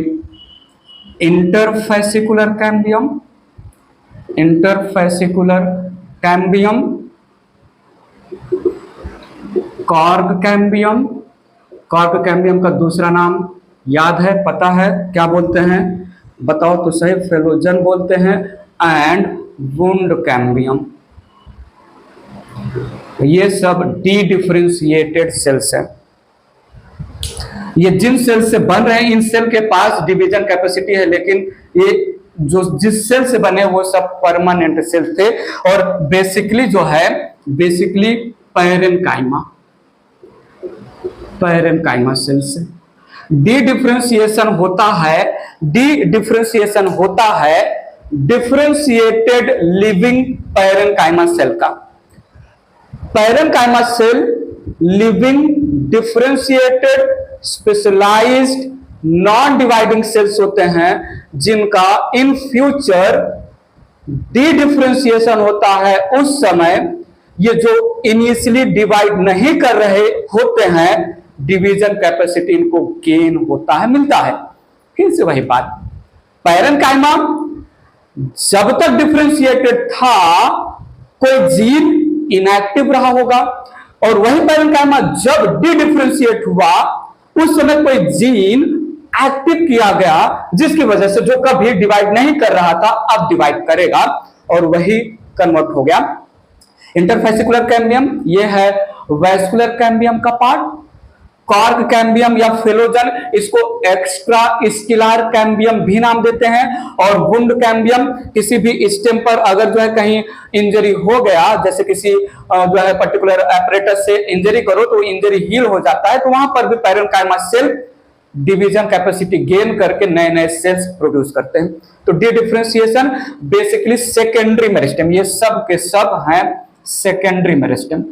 इंटरफेसिकुलर कैम्बियम, कॉर्क कैम्बियम का दूसरा नाम याद है, पता है क्या बोलते हैं, बताओ तो सही। फेलोजन बोलते हैं। एंड वुंड कैम्बियम, ये सब डी डिफरेंशिएटेड सेल्स हैं। ये जिन सेल से बन रहे हैं इन सेल के पास डिवीजन कैपेसिटी है, लेकिन ये जो जिस सेल से बने वो सब परमानेंट सेल थे और बेसिकली पैरेनकाइमा सेल से डी डिफरेंशिएशन होता है डिफरेंशिएटेड लिविंग पैरेनकाइमा सेल का। Parenchyma cell living differentiated specialised non dividing cells होते हैं जिनका इन फ्यूचर डी डिफरेंशिएशन होता है। उस समय ये जो इनिशियली डिवाइड नहीं कर रहे होते हैं डिवीजन कैपेसिटी इनको गेन होता है, मिलता है। फिर से वही बात, पैरेनकाइमा जब तक डिफरेंशिएटेड था कोई जीन इनएक्टिव रहा होगा, और वही पैरेनकाइमा जब डी डिफरेंशिएट हुआ उस समय कोई जीन एक्टिव किया गया जिसकी वजह से जो कभी डिवाइड नहीं कर रहा था अब डिवाइड करेगा, और वही कन्वर्ट हो गया। इंटरफेसिकुलर कैम्बियम ये है वैस्कुलर कैम्बियम का पार्ट। कॉर्क कैम्बियम या फेलोजन, इसको एक्स्ट्रा स्किलार कैम्बियम भी नाम देते हैं। और वुंड कैम्बियम, किसी भी स्टेम पर अगर जो है कहीं इंजरी हो गया, जैसे किसी जो है पर्टिकुलर एपरेटस से इंजरी करो तो इंजरी हील हो जाता है, तो वहां पर भी parenchyma cell division capacity gain करके नए नए सेल्स प्रोड्यूस करते हैं। तो dedifferentiation basically secondary meristem, ये सब के सब हैं सेकेंडरी मेरिस्टेम,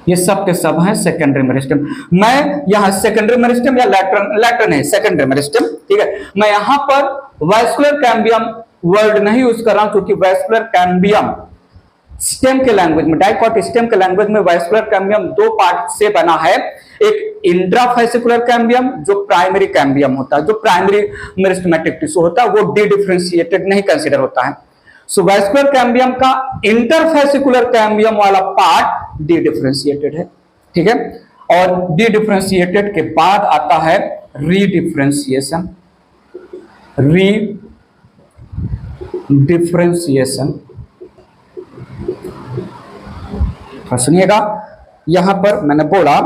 ये सब के सब हैं सेकेंडरी मेरिस्टेम। मैं यहाँ सेकेंडरी मेरिस्टेम या लैटरन है सेकेंडरी मेरिस्टेम, ठीक है। मैं यहाँ पर वैस्कुलर कैम्बियम वर्ड नहीं यूज कर रहा हूं क्योंकि वैस्कुलर कैम्बियम स्टेम के लैंग्वेज में, डाइकॉट स्टेम के लैंग्वेज में वैस्कुलर कैम्बियम दो पार्ट से बना है। एक इंट्राफैसिकुलर कैम्बियम जो प्राइमरी कैम्बियम होता है, जो प्राइमरी मेरिस्टेमेटिक टिश्यू होता है, वो डी डिफरेंशिएटेड नहीं कंसीडर होता है। सो वैस्कुलर कैम्बियम का इंटरफैसिकुलर कैम्बियम वाला पार्ट डी डिफरेंशिएटेड है, ठीक है। और डी डिफरेंशिएटेड के बाद आता है रीडिफरेंशिएशन। रीडिफरेंशिएशन सुनिएगा, यहां पर मैंने बोला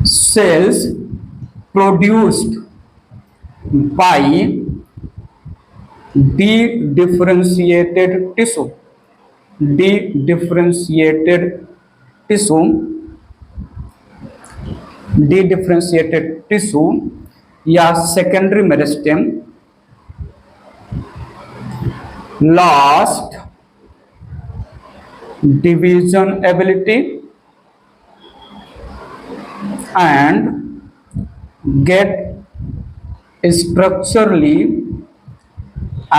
cells produced by dedifferentiated tissue, dedifferentiated tissue, dedifferentiated tissue या secondary meristem lost division ability and get structurally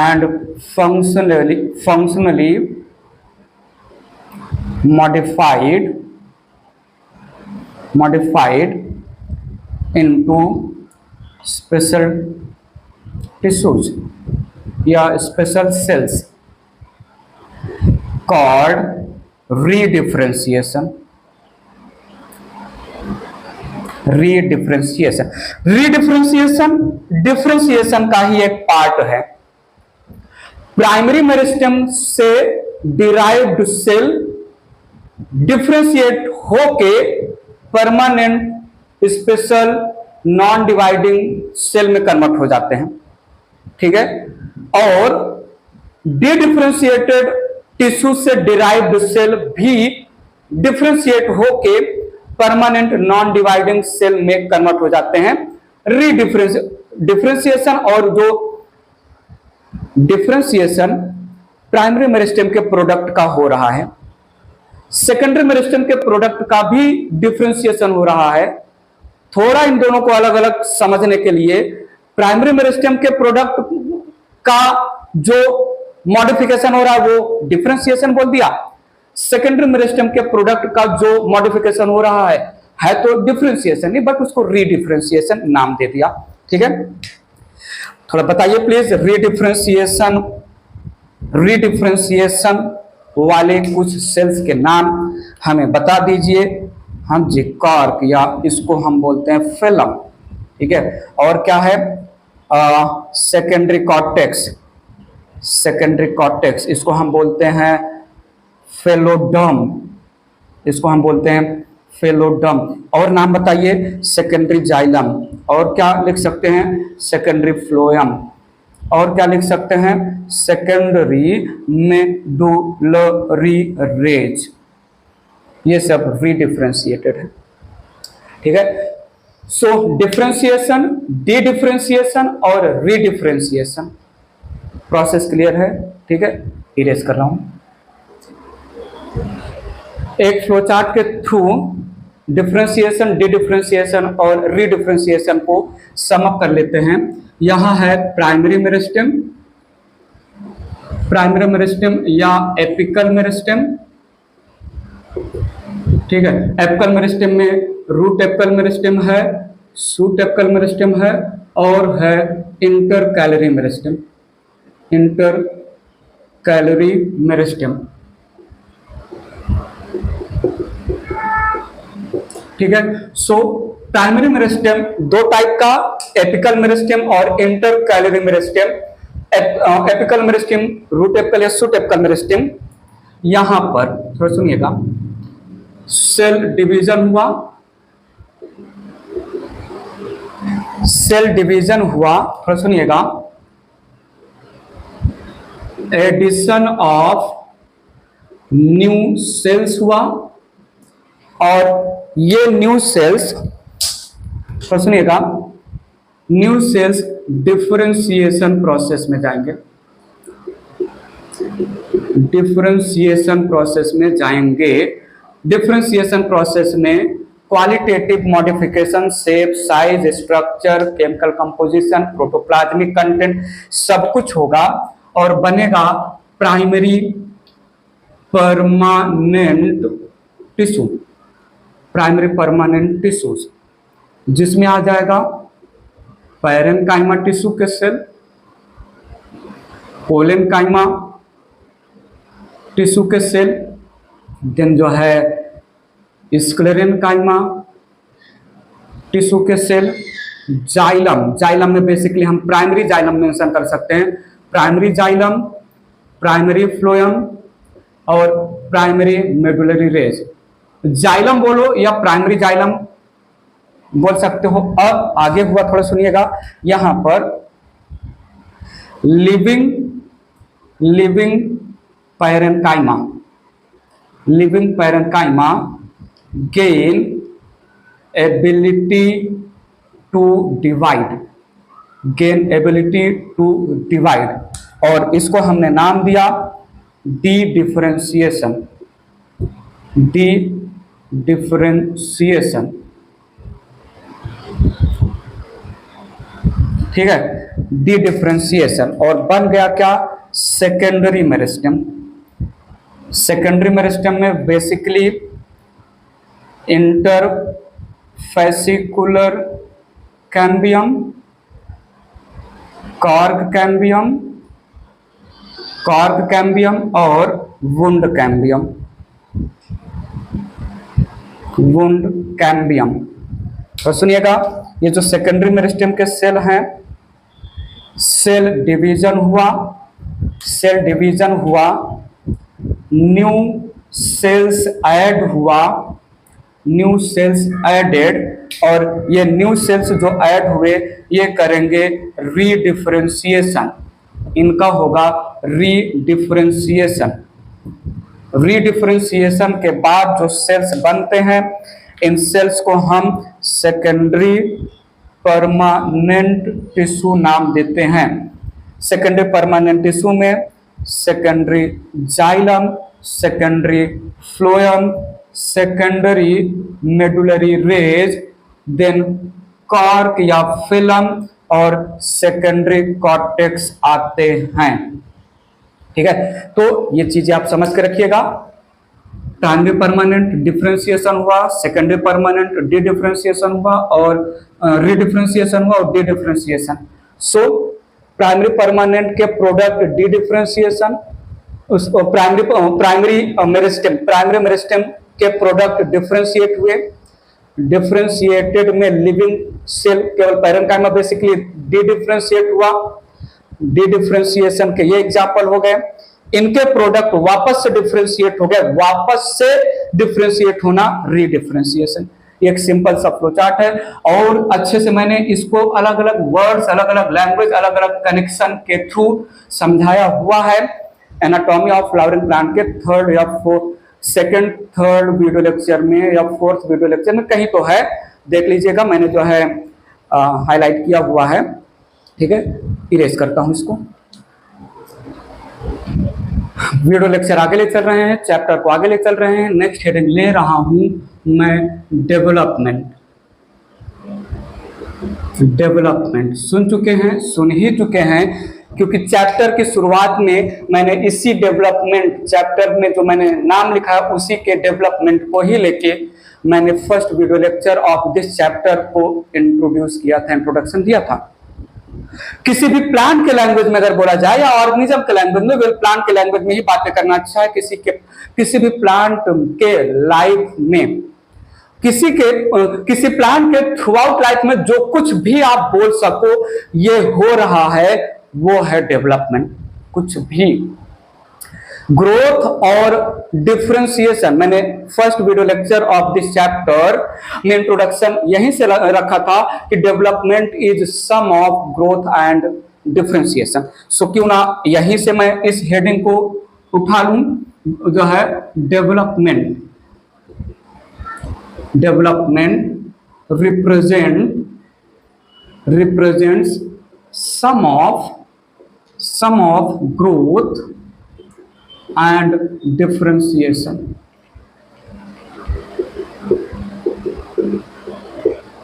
and functionally modified into special tissues या special cells called redifferentiation. Redifferentiation, redifferentiation differentiation का ही एक पार्ट है। Primary meristem से derived cell differentiate होके permanent special non dividing cell में convert हो जाते हैं, ठीक है। और डी डिफरेंशिएटेड टिश्यू से डिराइव्ड सेल भी डिफरेंशिएट होके परमानेंट नॉन डिवाइडिंग सेल में कन्वर्ट हो जाते हैं। डिफरेंशिएशन और जो डिफरेंशिएशन प्राइमरी मेरिस्टेम के प्रोडक्ट का हो रहा है, सेकेंडरी मेरिस्टेम के प्रोडक्ट का भी डिफरेंशिएशन हो रहा है। थोड़ा इन दोनों को अलग अलग समझने के लिए, प्राइमरी मेरिस्टेम के प्रोडक्ट का जो मॉडिफिकेशन हो रहा है वो डिफरेंशिएशन बोल दिया, सेकेंडरी मेरिस्टेम के प्रोडक्ट का जो मॉडिफिकेशन हो रहा है तो डिफरेंशिएशन नहीं, बट उसको रीडिफरेंशिएशन नाम दे दिया, ठीक है। थोड़ा बताइए प्लीज, रीडिफरेंशिएशन, रीडिफरेंशिएशन वाले कुछ सेल्स के नाम हमें बता दीजिए। हम जी कॉर्क या इसको हम बोलते हैं फिलम, ठीक है। और क्या है सेकेंडरी कॉर्टेक्स, सेकेंडरी कॉर्टेक्स इसको हम बोलते हैं फेलोडम, इसको हम बोलते हैं फेलोडम। और नाम बताइए, सेकेंडरी जाइलम, और क्या लिख सकते हैं सेकेंडरी फ्लोएम, और क्या लिख सकते हैं सेकेंडरी मेडुलरी रेज। ये सब रीडिफरेंशिएटेड है, ठीक है। सो डिफरेंशिएशन, डी डिफरेंशिएशन और रीडिफरेंशिएशन प्रोसेस क्लियर है, ठीक है। इरेज कर रहा हूं। एक फ्लोचार्ट के थ्रू डिफरेंशिएशन, डी डिफरेंशिएशन और रीडिफरेंशिएशन को सम अप कर लेते हैं। यहां है प्राइमरी मेरिस्टेम, प्राइमरी मेरिस्टेम या एपिकल मेरिस्टेम, ठीक है। एपिकल मेरिस्टेम में रूट एपिकल मेरिस्टेम है, शूट एपिकल मेरिस्टेम है और है इंटरकैलरी मेरिस्टेम, इंटरकैलरी मेरिस्टेम, ठीक है। सो प्राइमरी मेरिस्टेम दो टाइप का, एपिकल मेरिस्टेम और intercalary meristem. Apical meristem root apical या शूट एपिकल मेरिस्टेम, यहां पर थोड़ा सुनिएगा, सेल डिवीजन हुआ, सेल डिवीजन हुआ, थोड़ा सुनिएगा, एडिशन ऑफ न्यू सेल्स हुआ और ये न्यू सेल्स तो सुनिएगा, न्यू सेल्स डिफरेंशिएशन प्रोसेस में जाएंगे। डिफरेंशिएशन प्रोसेस में जाएंगे। डिफरेंशिएशन प्रोसेस में qualitative modification, shape, size, structure, chemical composition, protoplasmic content सब कुछ होगा और बनेगा primary permanent tissue. Primary permanent tissues जिसमें आ जाएगा पैरेन्काइमा टिश्यू के सेल, कोलेनकाइमा टिश्यू के सेल, देन जो है स्क्लेरेनकाइमा टिश्यू के सेल, जाइलम। जाइलम में बेसिकली हम प्राइमरी जाइलम मेंशन कर सकते हैं, प्राइमरी जाइलम, प्राइमरी फ्लोएम और प्राइमरी मेडुलरी रेज। जाइलम बोलो या प्राइमरी जाइलम बोल सकते हो। अब आगे हुआ थोड़ा सुनिएगा, यहां पर living parenchyma, living parenchyma gain ability to divide, gain ability to divide, और इसको हमने नाम दिया डी डिफरेंशिएशन। डी डिफरेंशिएशन, ठीक है, डी डिफरेंशिएशन। और बन गया क्या, सेकेंडरी मेरिस्टेम। सेकेंडरी मेरिस्टेम में basically interfascicular cambium, cork cambium, cork cambium और वुंड कैम्बियम, वुंड कैम्बियम। तो सुनिएगा, ये जो सेकेंडरी मेरिस्टेम के सेल हैं, सेल डिवीजन हुआ, सेल डिवीजन हुआ, न्यू सेल्स ऐड हुआ, न्यू सेल्स एडेड, और ये न्यू सेल्स जो ऐड हुए ये करेंगे रीडिफरेंशिएशन, इनका होगा रीडिफरेंशिएशन। रीडिफरेंशिएशन के बाद जो सेल्स बनते हैं, इन सेल्स को हम सेकेंडरी परमानेंट टिश्यू नाम देते हैं। सेकेंडरी परमानेंट टिश्यू में secondary xylem, secondary phloem, secondary medullary rays, then cork या फिलम और सेकेंडरी कॉर्टेक्स आते हैं। ठीक है, तो ये चीजें आप समझ के रखिएगा। प्राइमरी परमानेंट डिफरेंशिएशन हुआ, सेकेंडरी परमानेंट डी डिफरेंशिएशन हुआ और रीडिफरेंशिएशन हुआ और D differentiation. So primary permanent के प्रोडक्ट डी डिफरेंशिएशन, उस प्राइमरी मेरिस्टेम के प्रोडक्ट डिफरेंशिएट हुए, डिफरेंशिएटेड में लिविंग सेल केवल पैरेन्काइमा बेसिकली डी डिफरेंशिएट हुआ। डी डिफरेंशिएशन के ये एग्जाम्पल हो गए। इनके प्रोडक्ट वापस से डिफरेंशिएट हो गए, वापस से डिफरेंशिएट होना रीडिफरेंशिएशन। एक सिंपल सा फ्लो चार्ट है और अच्छे से मैंने इसको अलग अलग वर्ड्स, अलग अलग लैंग्वेज, अलग अलग कनेक्शन के थ्रू समझाया हुआ है। एनाटॉमी ऑफ फ्लावरिंग प्लांट के थर्ड या सेकंड थर्ड वीडियो लेक्चर में या फोर्थ वीडियो लेक्चर में कहीं तो है, देख लीजिएगा। मैंने जो है हाईलाइट किया हुआ है। ठीक है, इरेज करता हूं इसको। वीडियो लेक्चर आगे ले चल रहे हैं, चैप्टर को आगे ले चल रहे हैं। नेक्स्ट हेडिंग ले रहा हूं मैं डेवलपमेंट। डेवलपमेंट सुन चुके हैं, सुन ही चुके हैं, क्योंकि चैप्टर की शुरुआत में मैंने इसी डेवलपमेंट चैप्टर में जो मैंने नाम लिखा है उसी के डेवलपमेंट को ही लेके मैंने first video lecture of this chapter को इंट्रोड्यूस किया था, इंट्रोडक्शन दिया था। किसी भी प्लांट के लैंग्वेज में अगर बोला जाए या ऑर्गेनिज्म के लैंग्वेज में, प्लांट के लैंग्वेज में ही बातें करना अच्छा है। किसी भी प्लांट के लाइफ में, किसी प्लांट के थ्रू आउट लाइफ में जो कुछ भी आप बोल सको ये हो रहा है, वो है डेवलपमेंट। कुछ भी ग्रोथ और डिफरेंशिएशन, मैंने first video lecture of this chapter में इंट्रोडक्शन यहीं से रखा था कि development is sum of growth and differentiation. So क्यों ना यहीं से मैं इस हेडिंग को उठा लूं, जो है development. Development represent represents sum of growth and differentiation।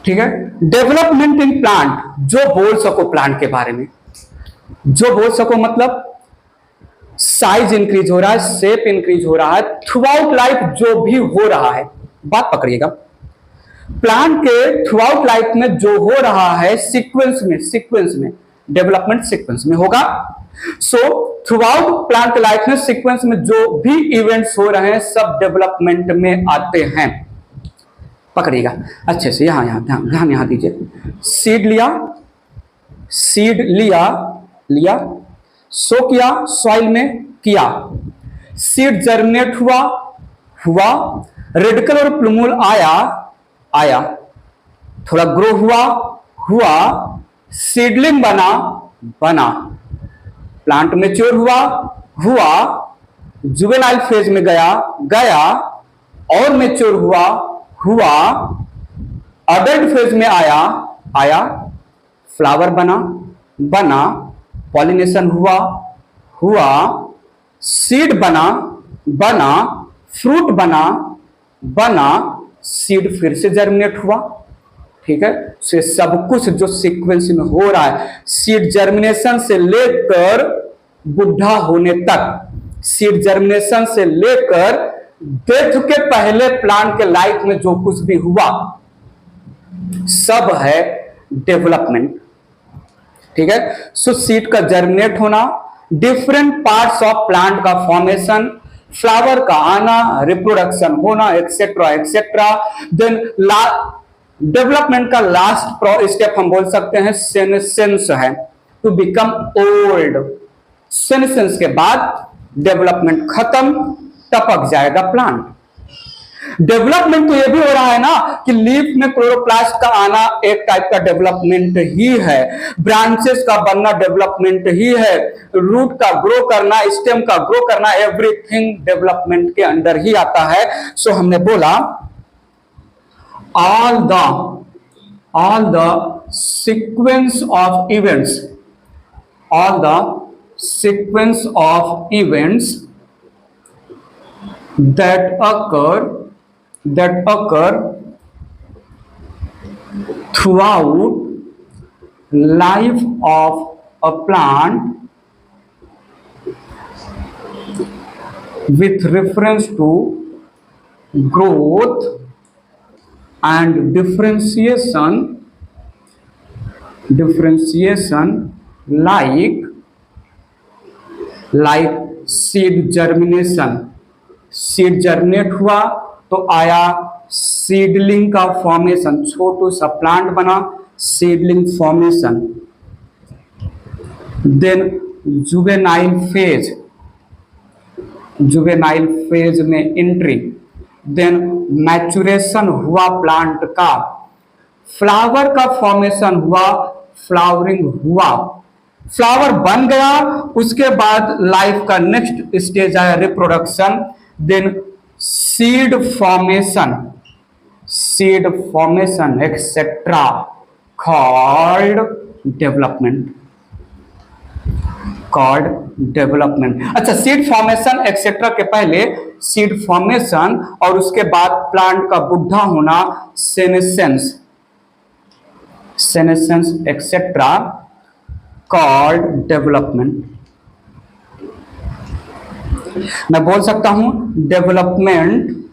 ठीक है, डेवलपमेंट इन प्लांट, जो बोल सको प्लांट के बारे में, जो बोल सको मतलब साइज इंक्रीज हो रहा है, शेप इंक्रीज हो रहा है, थ्रू आउट लाइफ जो भी हो रहा है, बात पकड़िएगा, प्लांट के थ्रू आउट लाइफ में जो हो रहा है सीक्वेंस में डेवलपमेंट सीक्वेंस में होगा। So through out plant life में सीक्वेंस में जो भी इवेंट्स हो रहे हैं सब डेवलपमेंट में आते हैं। पकड़िएगा अच्छे से, यहां ध्यान यहां दीजिए। सीड लिया, सो किया, सॉइल में किया, सीड जर्मिनेट हुआ, रेडिकल और प्लूमुल आया, थोड़ा ग्रो हुआ, सीडलिंग बना, प्लांट मैच्योर हुआ, जुवेनाइल फेज में गया और मैच्योर हुआ, अडल्ट फेज में आया, फ्लावर बना, पॉलिनेशन हुआ, सीड बना, फ्रूट बना, सीड फिर से जर्मिनेट हुआ। ठीक है, से सब कुछ जो सीक्वेंस में हो रहा है, सीड जर्मिनेशन से लेकर बुढ़ा होने तक, सीड जर्मिनेशन से लेकर डेथ के पहले प्लांट के लाइफ में जो कुछ भी हुआ सब है डेवलपमेंट। ठीक है, सो सीड का जर्मिनेट होना, डिफरेंट पार्ट्स ऑफ प्लांट का फॉर्मेशन, फ्लावर का आना, रिप्रोडक्शन होना, एक्सेट्रा एक्सेट्रा। देन डेवलपमेंट का लास्ट स्टेप हम बोल सकते हैं सेनेसेंस है, टू बिकम ओल्ड। सेनेसेंस के बाद डेवलपमेंट खत्म, टपक जाएगा प्लांट। डेवलपमेंट तो ये भी हो रहा है ना कि लीफ में क्लोरोप्लास्ट का आना एक टाइप का डेवलपमेंट ही है, ब्रांचेस का बनना डेवलपमेंट ही है, रूट का ग्रो करना, स्टेम का ग्रो करना, एवरीथिंग डेवलपमेंट के अंडर ही आता है। सो हमने बोला all the sequence of events, all the sequence of events that occur throughout life of a plant with reference to growth and differentiation like seed germination, seed germinate हुआ तो आया seedling का formation, छोटू सा plant बना, seedling formation. Then juvenile phase में entry, then maturation हुआ plant का, flower का फॉर्मेशन हुआ, फ्लावरिंग हुआ, फ्लावर बन गया, उसके बाद लाइफ का नेक्स्ट स्टेज आया reproduction, then seed formation etcetera called development. अच्छा, सीड फॉर्मेशन एक्सेट्रा के पहले सीड फॉर्मेशन और उसके बाद प्लांट का बुढ़ा होना सेनेसेंस एक्सेट्रा कॉल्ड डेवलपमेंट। मैं बोल सकता हूं development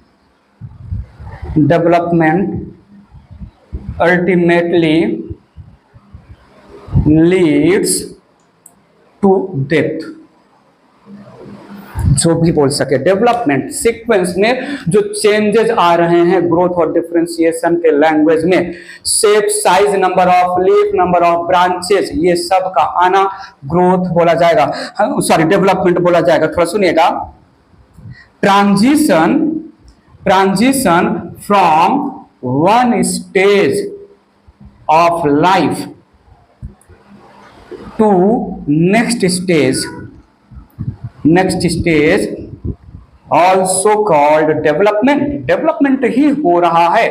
ultimately leads to death. जो भी बोल सके, डेवलपमेंट सीक्वेंस में जो चेंजेस आ रहे हैं ग्रोथ और डिफरेंशिएशन के लैंग्वेज में, shape, size, number of leaf, number of branches, ये सब का आना ग्रोथ बोला जाएगा, सॉरी डेवलपमेंट बोला जाएगा। थोड़ा सुनिएगा, transition from one stage of life to next stage also called development. Development ही हो रहा है।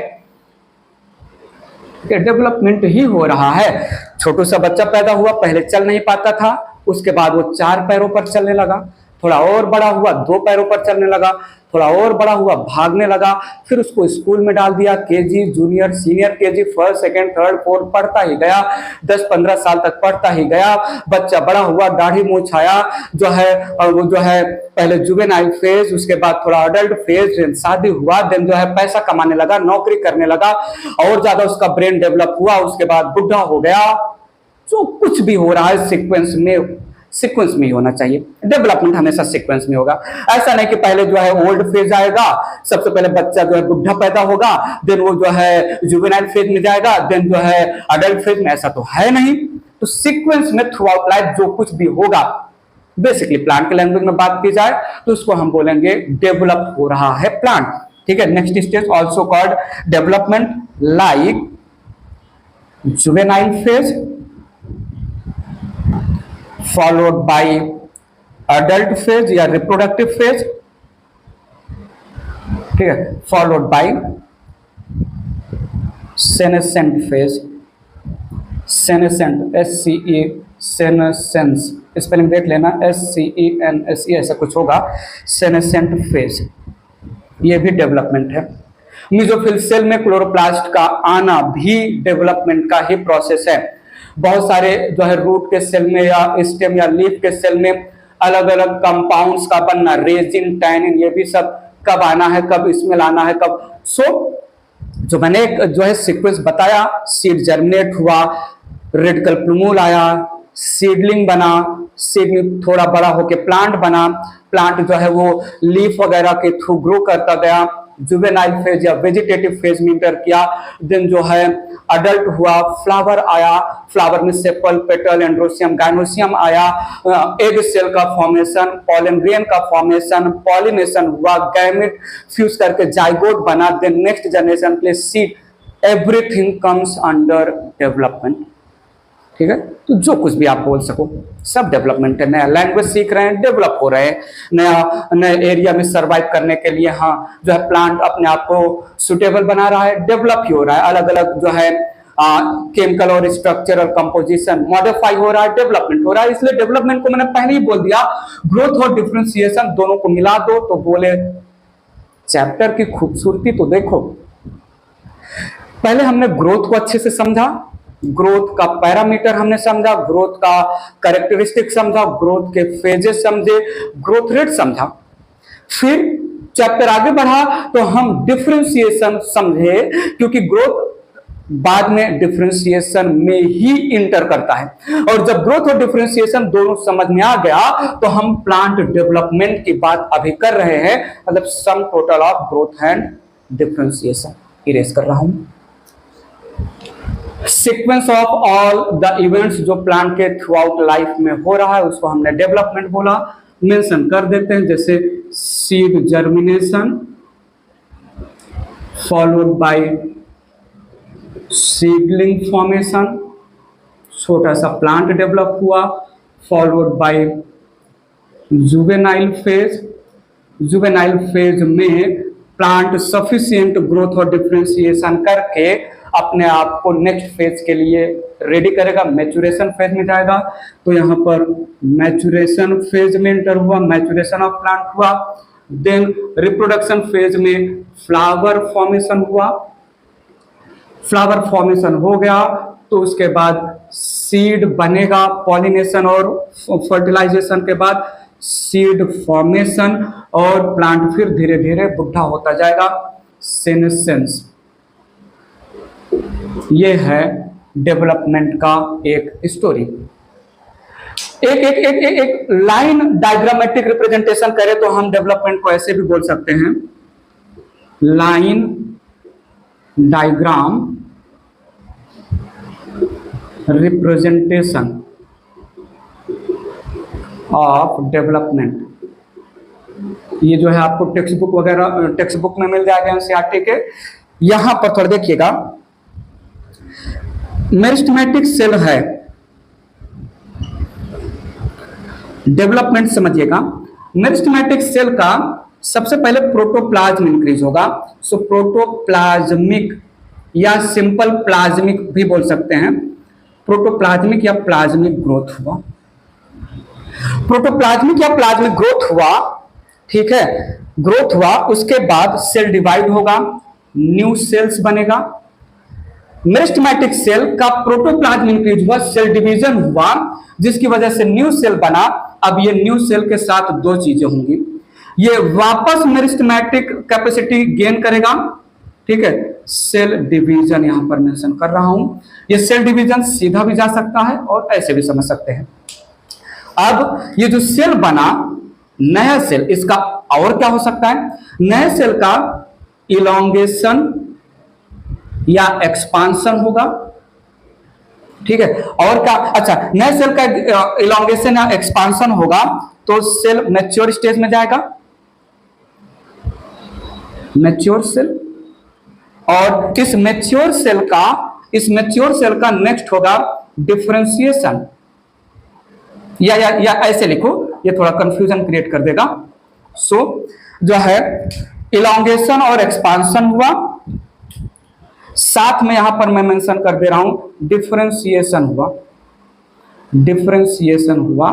डेवलपमेंट ही हो रहा है। छोटू सा बच्चा पैदा हुआ, पहले चल नहीं पाता था, उसके बाद वो 4 पैरों पर चलने लगा, थोड़ा और बड़ा हुआ 2 पैरों पर चलने लगा, थोड़ा और बड़ा हुआ भागने लगा, फिर उसको स्कूल में डाल दिया, KG, junior, senior KG, first, second, third, fourth, पढ़ता ही गया, 10-15 साल तक पढ़ता ही गया। बच्चा बड़ा हुआ, दाढ़ी मूंछ आया, वो जो है पहले जुवेनाइल फेज, उसके बाद थोड़ा अडल्ट फेज, देन शादी हुआ, देन जो है पैसा कमाने लगा, नौकरी करने लगा, और ज्यादा उसका ब्रेन डेवलप हुआ, उसके बाद बुढ़ा हो गया। जो कुछ भी हो रहा है सीक्वेंस में ही होना चाहिए। डेवलपमेंट हमेशा सीक्वेंस में होगा। ऐसा नहीं कि पहले जो है ओल्ड फेज आएगा, सबसे पहले बच्चा जो है बुढ़ा पैदा होगा, देन वो जो है जुवेनाइल फेज में जाएगा, देन जो है अडल्ट फेज में, ऐसा तो है नहीं। तो सीक्वेंस में थ्रू आउट लाइफ जो कुछ भी होगा, बेसिकली प्लांट के लैंग्वेज में बात की जाए तो उसको हम बोलेंगे डेवलप हो रहा है प्लांट। ठीक है, next stage also called development, like juvenile phase followed by adult phase या reproductive phase, ठीक है, followed by senescent phase, senescent SCE, senescence spelling देख लेना, SCENSE ऐसा कुछ होगा, senescent phase, ये भी डेवलपमेंट है। मेसोफिल सेल में क्लोरोप्लास्ट का आना भी डेवलपमेंट का ही प्रोसेस है। बहुत सारे जो है रूट के सेल में या स्टेम या लीफ के सेल में अलग अलग कंपाउंड्स का बनना, रेजिन, टैनिन, ये भी सब कब आना है, कब इसमें लाना है, कब। जो मैंने जो है सीक्वेंस बताया, सीड जर्मिनेट हुआ, रेडिकल प्लूमूल आया, सीडलिंग बना, सीड थोड़ा बड़ा होके प्लांट बना, प्लांट जो है वो लीफ वगैरह के थ्रू ग्रो करता गया, जुवेनाइल फेज या वेजिटेटिव फेज में इंटर किया, देन जो है अडल्ट हुआ, फ्लावर आया, फ्लावर में सेपल, पेटल, एंड्रोसियम, गाइनोसियम आया, एग सेल का फॉर्मेशन, पॉलन ग्रेन का फॉर्मेशन, पॉलिनेशन हुआ, गैमेट फ्यूज करके जाइगोट बना, देन नेक्स्ट जनरेशन के लिए seed, everything comes under development. ठीक है, तो जो कुछ भी आप बोल सको सब डेवलपमेंट है। नया लैंग्वेज सीख रहे हैं, डेवलप हो रहे हैं, नए एरिया में सर्वाइव करने के लिए, हाँ जो है प्लांट अपने आप को सुटेबल बना रहा है, डेवलप ही हो रहा है, अलग अलग जो है केमिकल और स्ट्रक्चरल कंपोजिशन मॉडिफाई हो रहा है, डेवलपमेंट हो रहा है। इसलिए डेवलपमेंट को मैंने पहले ही बोल दिया, ग्रोथ और डिफरेंशिएशन दोनों को मिला दो तो बोले चैप्टर की खूबसूरती तो देखो। पहले हमने ग्रोथ को अच्छे से समझा, ग्रोथ का पैरामीटर हमने समझा, ग्रोथ का कैरेक्टरिस्टिक समझा, ग्रोथ के फेजेस समझे, ग्रोथ रेट समझा। फिर चैप्टर आगे बढ़ा तो हम डिफरेंशिएशन समझे, क्योंकि ग्रोथ बाद में डिफरेंशिएशन में ही इंटर करता है, और जब ग्रोथ और डिफरेंशिएशन दोनों समझ में आ गया तो हम प्लांट डेवलपमेंट की बात अभी कर रहे हैं, मतलब sum total of growth and differentiation. Erase कर रहा हूं। Sequence of all the events जो प्लांट के थ्रू आउट लाइफ में हो रहा है उसको हमने डेवलपमेंट बोला। मेंशन कर देते हैं, जैसे seed germination followed by seedling formation, छोटा सा प्लांट डेवलप हुआ, followed by juvenile phase. Juvenile phase में प्लांट सफिशिएंट ग्रोथ और डिफरेंशिएशन करके अपने आप को नेक्स्ट फेज के लिए रेडी करेगा, मैचुरेशन फेज में जाएगा। तो यहाँ पर मैचुरेशन फेज में एंटर हुआ, मैचुरेशन ऑफ प्लांट हुआ। देन रिप्रोडक्शन फेज में फ्लावर फॉर्मेशन हुआ, फ्लावर फॉर्मेशन हो गया तो उसके बाद सीड बनेगा, पॉलिनेशन और फर्टिलाइजेशन के बाद सीड फॉर्मेशन, और प्लांट फिर धीरे धीरे बुढ़ा होता जाएगा, सेनेसेंस। ये है डेवलपमेंट का एक स्टोरी। एक लाइन डायग्रामेटिक रिप्रेजेंटेशन करें तो हम डेवलपमेंट को ऐसे भी बोल सकते हैं, line diagram representation of development. ये जो है आपको टेक्स्ट बुक वगैरह, टेक्स्ट बुक में मिल जाएगा एनसीईआरटी के। यहां पर थोड़ा देखिएगा, मेरिस्टेमेटिक सेल है, डेवलपमेंट समझिएगा। मेरिस्टेमेटिक सेल का सबसे पहले प्रोटोप्लाज्म इंक्रीज होगा, सो प्रोटोप्लाज्मिक या सिंपल प्लाज्मिक भी बोल सकते हैं। प्रोटोप्लाज्मिक या प्लाज्मिक ग्रोथ हुआ, प्रोटोप्लाज्मिक या प्लाज्मिक ग्रोथ हुआ, ठीक है, ग्रोथ हुआ, उसके बाद सेल डिवाइड होगा, न्यू सेल्स बनेगा। मेरिस्टेमेटिक सेल का प्रोटोप्लाज्म इंक्रीज हुआ, सेल डिवीजन हुआ, जिसकी वजह से न्यू सेल बना। अब ये न्यू सेल के साथ दो चीजें होंगी, ये वापस मेरिस्टेमेटिक कैपेसिटी गेन करेगा, ठीक है, सेल डिवीजन यहां पर मेंशन कर रहा हूं। ये सेल डिवीजन सीधा भी जा सकता है और ऐसे भी समझ सकते हैं। अब ये जो सेल बना नया सेल, इसका और क्या हो सकता है, नए सेल का इलोंगेशन या एक्सपांशन होगा, ठीक है, और क्या, अच्छा, नए सेल का इलोंगेशन या एक्सपांशन होगा तो सेल मैच्योर स्टेज में जाएगा, मैच्योर सेल, और इस मैच्योर सेल का नेक्स्ट होगा डिफरेंशिएशन, या ऐसे लिखो, ये थोड़ा कंफ्यूजन क्रिएट कर देगा। सो जो है इलोंगेशन और एक्सपांशन हुआ, साथ में यहां पर मैं मेंशन कर दे रहा हूं डिफरेंशिएशन हुआ, डिफरेंशिएशन हुआ,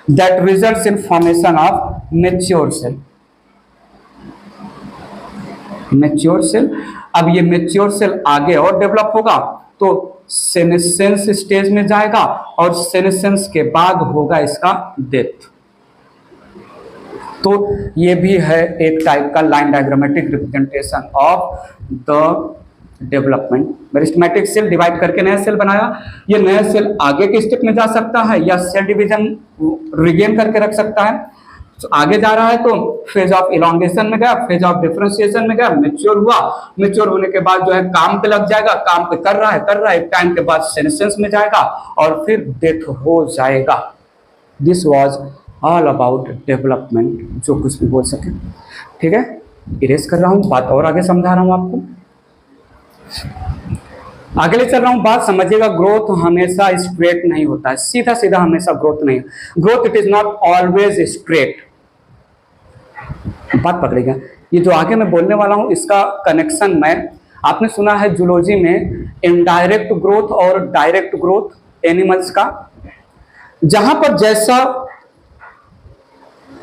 that results in formation of mature cell, mature cell. अब ये मैच्योर सेल आगे और डेवलप होगा तो सेनेसेंस स्टेज में जाएगा और सेनेसेंस के बाद होगा इसका डेथ। तो ये भी है एक टाइप का line diagrammatic representation of the development. Meristematic cell divide करके नया सेल बनाया, ये नया सेल आगे के स्टेप में जा सकता है या सेल डिवीजन रिगेन करके रख सकता है। तो आगे जा रहा है तो फेज ऑफ इलोंगेशन में गया, फेज ऑफ डिफरेंशिएशन में गया, मैच्योर हुआ, मैच्योर होने के बाद जो है काम पे लग जाएगा, काम पे कर रहा है, एक टाइम के बाद सेनेसेंस में जाएगा और फिर डेथ हो जाएगा। This was all about development, जो कुछ भी बोल सके, ठीक है। इरेज कर रहा हूँ, बात और आगे समझा रहा हूँ आपको, आगे ले चल रहा हूँ, बात समझिएगा। ग्रोथ हमेशा स्ट्रेट नहीं होता है, सीधा सीधा हमेशा ग्रोथ नहीं, growth it is not always straight, बात पकड़ेगा। ये जो आगे मैं बोलने वाला हूं इसका कनेक्शन में आपने सुना है जूलॉजी में इनडायरेक्ट ग्रोथ और डायरेक्ट ग्रोथ एनिमल्स का, जहां पर जैसा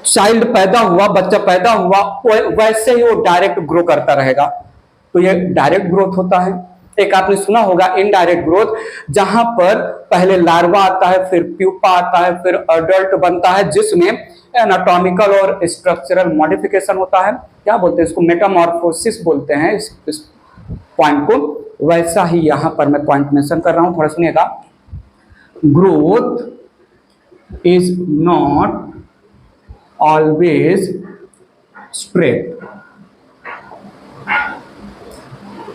चाइल्ड पैदा हुआ, बच्चा पैदा हुआ, वैसे ही वो डायरेक्ट ग्रो करता रहेगा, तो ये डायरेक्ट ग्रोथ होता है। एक आपने सुना होगा इनडायरेक्ट ग्रोथ, जहां पर पहले लार्वा आता है, फिर प्यूपा आता है, फिर अडल्ट बनता है, जिसमें एनाटॉमिकल और स्ट्रक्चरल मॉडिफिकेशन होता है, क्या बोलते हैं इसको, मेटामॉर्फोसिस बोलते हैं इस पॉइंट को। वैसा ही यहां पर मैं पॉइंट मेंशन कर रहा हूं, थोड़ा सुनिएगा। Growth is not always straight,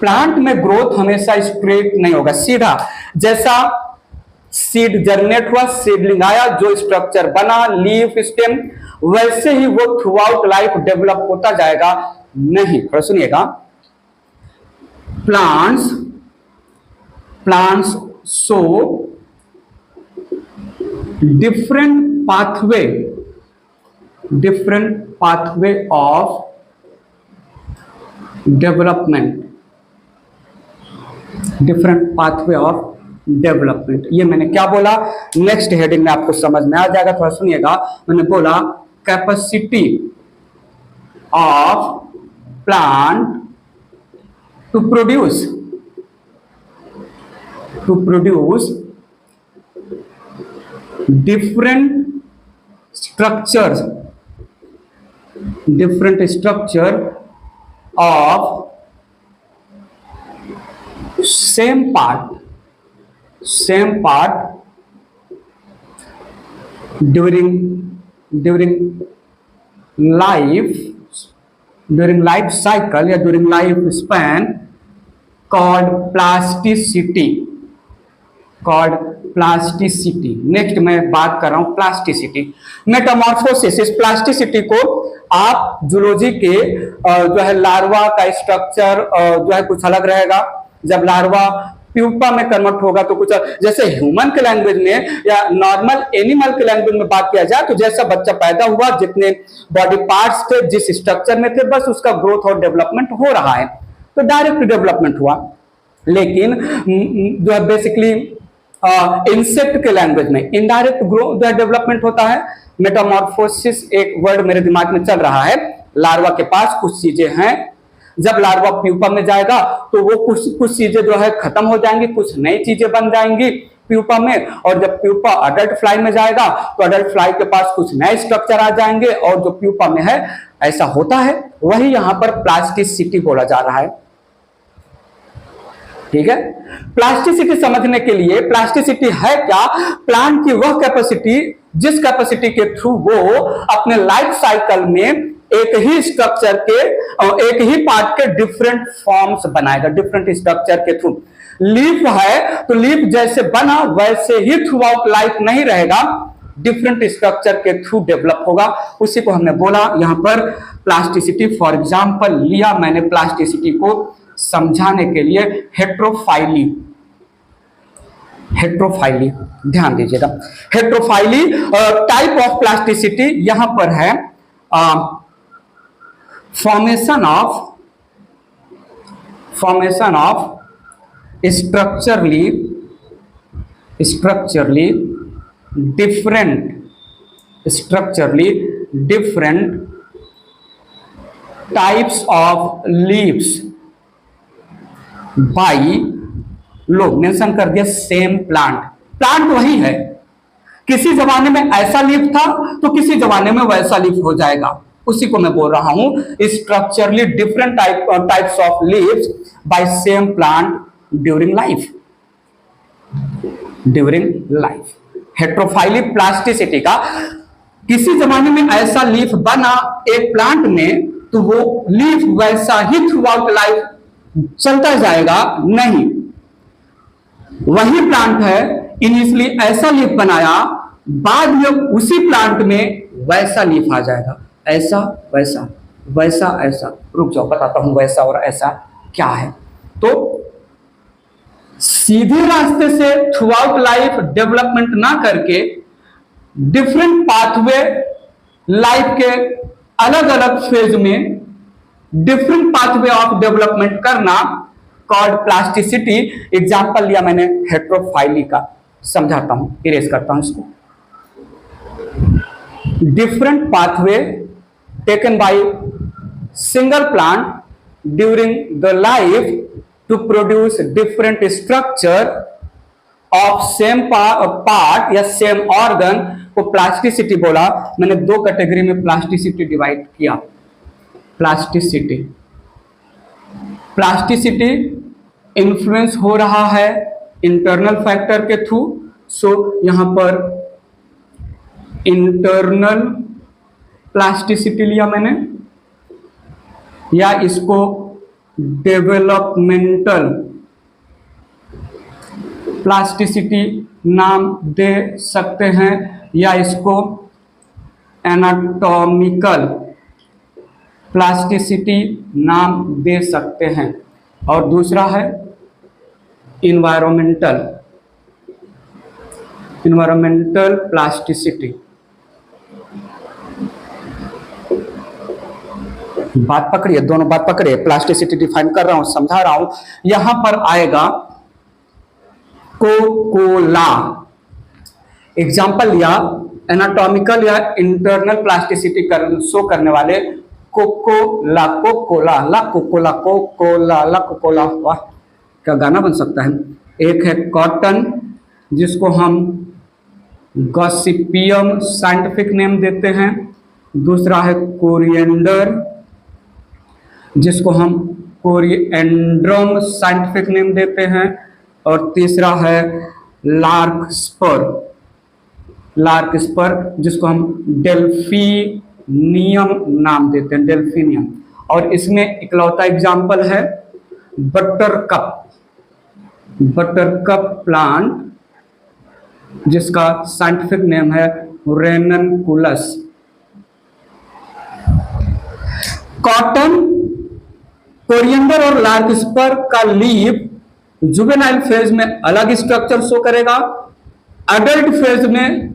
plant में ग्रोथ हमेशा स्ट्रेट नहीं होगा, सीधा, जैसा सीड जर्मिनेट हुआ, सीडलिंग आया, जो स्ट्रक्चर बना, लीफ, स्टेम, वैसे ही वो थ्रू आउट लाइफ डेवलप होता जाएगा। नहीं, थोड़ा सुनिएगा। Plants show different pathway of development, different pathway of development. ये मैंने क्या बोला, नेक्स्ट हेडिंग में आपको समझ में आ जाएगा, थोड़ा सुनिएगा। मैंने बोला capacity of plant to produce different structure of same part during life cycle या during life span called plasticity। Next मैं बात कर रहा हूं प्लास्टिसिटी, मेटामॉर्फोसिस। इस प्लास्टिसिटी को आप जूलॉजी के जो है लार्वा का स्ट्रक्चर जो है कुछ अलग रहेगा, जब लार्वा प्यूपा में कन्वर्ट होगा तो कुछ, जैसे ह्यूमन के लैंग्वेज में या नॉर्मल एनिमल के लैंग्वेज में बात किया जाए तो जैसा बच्चा पैदा हुआ, जितने बॉडी पार्ट्स थे, जिस स्ट्रक्चर में थे, बस उसका ग्रोथ और डेवलपमेंट हो रहा है। तो डायरेक्ट डेवलपमेंट हुआ। लेकिन जो है बेसिकली इंसेक्ट के लैंग्वेज में इनडायरेक्ट ग्रो जो डेवलपमेंट होता है। मेटामॉर्फोसिस एक वर्ड मेरे दिमाग में चल रहा है। लार्वा के पास कुछ चीजें हैं, जब लार्वा प्यूपा में जाएगा तो वो कुछ चीजें जो है खत्म हो जाएंगी, कुछ नई चीजें बन जाएंगी प्यूपा में। और जब प्यूपा अडल्ट फ्लाई में जाएगा तो अडल्ट फ्लाई के पास कुछ नए स्ट्रक्चर आ जाएंगे और जो प्यूपा में है ऐसा होता है। वही यहां पर प्लास्टिसिटी बोला जा रहा है। ठीक है, प्लास्टिसिटी समझने के लिए, प्लास्टिसिटी है क्या? प्लांट की वह कैपेसिटी जिस कैपेसिटी के थ्रू वो अपने लाइफ साइकिल में एक ही स्ट्रक्चर के एक ही पार्ट के डिफरेंट फॉर्म्स बनाएगा, डिफरेंट स्ट्रक्चर के थ्रू। लीफ है तो लीफ जैसे बना वैसे ही थ्रू आउट लाइफ नहीं रहेगा, डिफरेंट स्ट्रक्चर के थ्रू डेवलप होगा। उसी को हमने बोला यहां पर प्लास्टिसिटी। फॉर एग्जांपल लिया मैंने प्लास्टिसिटी को समझाने के लिए हेट्रोफाइली। हेट्रोफाइली ध्यान दीजिएगा, हेट्रोफाइली टाइप ऑफ प्लास्टिसिटी यहां पर है formation of structurally different types of leaves by लोग मेंशन कर दिया सेम प्लांट वही है, किसी जमाने में ऐसा लीफ था तो किसी जमाने में वैसा लीफ हो जाएगा। उसी को मैं बोल रहा हूं structurally different types of leaves by same plant during life. Heterophylly plasticity का किसी जमाने में ऐसा लीफ बना एक प्लांट में तो वो लीफ वैसा ही थ्रू आउट लाइफ चलता जाएगा, नहीं। वही प्लांट है, इनिशियली ऐसा लीफ बनाया, बाद में उसी प्लांट में वैसा लीफ आ जाएगा, ऐसा वैसा वैसा ऐसा। रुक जाओ बताता हूं वैसा और ऐसा क्या है। तो सीधे रास्ते से थ्रू आउट लाइफ डेवलपमेंट ना करके डिफरेंट पाथवे लाइफ के अलग अलग फेज में डिफरेंट पाथवे ऑफ डेवलपमेंट करना कॉल्ड प्लास्टिसिटी। एग्जांपल लिया मैंने हेट्रोफाइली का, समझाता हूं, इरेज करता हूं इसको। Different pathway taken by single plant during the life to produce different structure of same part या same organ को प्लास्टिसिटी बोला। मैंने दो कैटेगरी में प्लास्टिसिटी डिवाइड किया। प्लास्टिसिटी इन्फ्लुएंस हो रहा है इंटरनल फैक्टर के थ्रू, सो यहां पर इंटरनल प्लास्टिसिटी लिया मैंने, या इसको डेवलपमेंटल प्लास्टिसिटी नाम दे सकते हैं, या इसको एनाटॉमिकल प्लास्टिसिटी नाम दे सकते हैं। और दूसरा है इन्वायरमेंटल प्लास्टिसिटी। बात पकड़िए, दोनों बात पकड़िए। प्लास्टिसिटी डिफाइन कर रहा हूं, समझा रहा हूं। यहां पर आएगा कोकोला। एग्जांपल लिया एनाटॉमिकल या इंटरनल प्लास्टिसिटी शो करने वाले कोकोला। वाह, क्या गाना बन सकता है। एक है कॉटन, जिसको हम गॉसिपियम साइंटिफिक नेम देते हैं। दूसरा है कोरिएंडर, जिसको हम कोरिएंड्रम साइंटिफिक नेम देते हैं। और तीसरा है लार्कस्पर, जिसको हम डेल्फिनियम नाम देते हैं, डेल्फिनियम। और इसमें इकलौता एग्जाम्पल है बटरकप प्लांट, जिसका साइंटिफिक नेम है रेननकुलस। कॉटन, कोरिएंडर और लार्कस्पर का लीफ जुवेनाइल फेज में अलग स्ट्रक्चर शो करेगा, अडल्ट फेज में,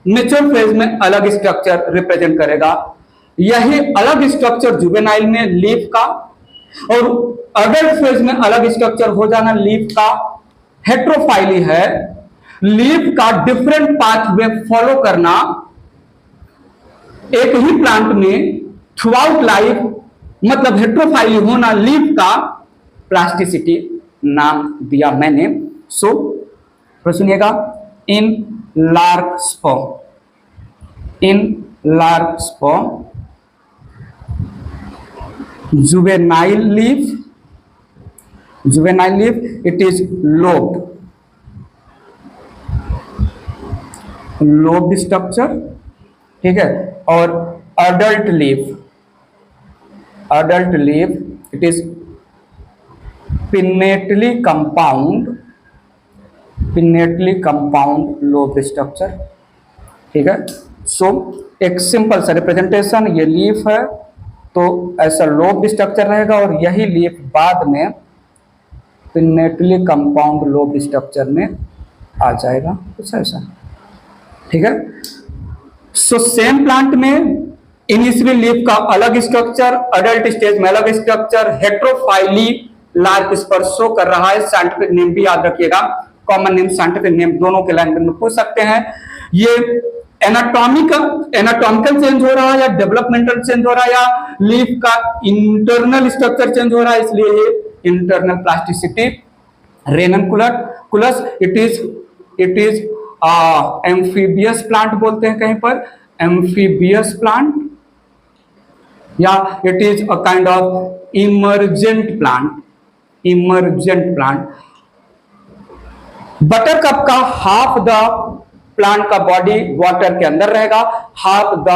मैच्योर फेज में अलग स्ट्रक्चर रिप्रेजेंट करेगा। यही अलग स्ट्रक्चर जुवेनाइल में लीफ का, और अडल्ट फेज में अलग स्ट्रक्चर हो जाना लीफ का हेट्रोफाइली है। लीफ का डिफरेंट पाथवे फॉलो करना एक ही प्लांट में थ्रूआउट लाइफ, मतलब हेट्रोफाइली होना लीफ का प्लास्टिसिटी नाम दिया मैंने। सो सुनिएगा, in larkspur juvenile leaf it is lobed structure, ठीक है। और adult leaf it is pinnately compound lobed structure, ठीक है। सो एक सिंपल सा रिप्रेजेंटेशन, ये लीफ है तो ऐसा लोब्ड स्ट्रक्चर रहेगा और यही लीफ बाद में पिन्नेटली कंपाउंड लोब्ड स्ट्रक्चर में आ जाएगा, कुछ ऐसा, ठीक है। सो सेम प्लांट में इनिशियली लीफ का अलग स्ट्रक्चर, अडल्ट स्टेज में अलग स्ट्रक्चर, हेट्रोफाइली लार्क स्पर शो कर रहा है। साइंटिफिक नेम भी याद रखिएगा, कॉमन नेम साइंटिफिक नेम दोनों के लैंग्वेज में पूछ सकते हैं। ये एनाटॉमिकल चेंज हो रहा है या डेवलपमेंटल चेंज हो रहा है या लीफ का इंटरनल स्ट्रक्चर चेंज हो रहा है, इसलिए ये internal plasticity. Ranunculus it is amphibious plant बोलते हैं कहीं पर, एम्फीबियस प्लांट, या it is a kind of emergent plant. Buttercup का हाफ द प्लांट का बॉडी वाटर के अंदर रहेगा, half the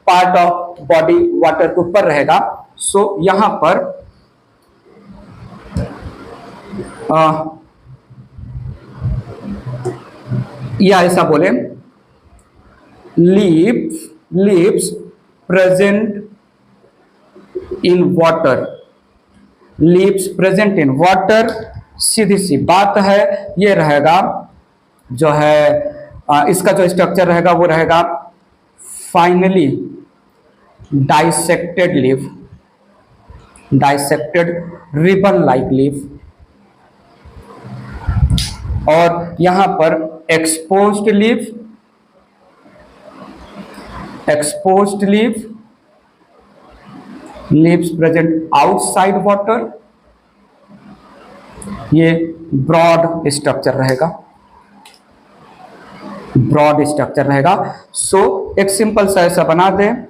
part of body water के ऊपर रहेगा। सो यहां पर या ऐसा बोले, लीव्स प्रेजेंट इन वाटर, सीधी सी बात है, ये रहेगा जो है इसका जो स्ट्रक्चर रहेगा वो रहेगा finally dissected ribbon like leaf, और यहां पर exposed leaves present outside water, ये ब्रॉड स्ट्रक्चर रहेगा। सो एक सिंपल सा ऐसा बना दें,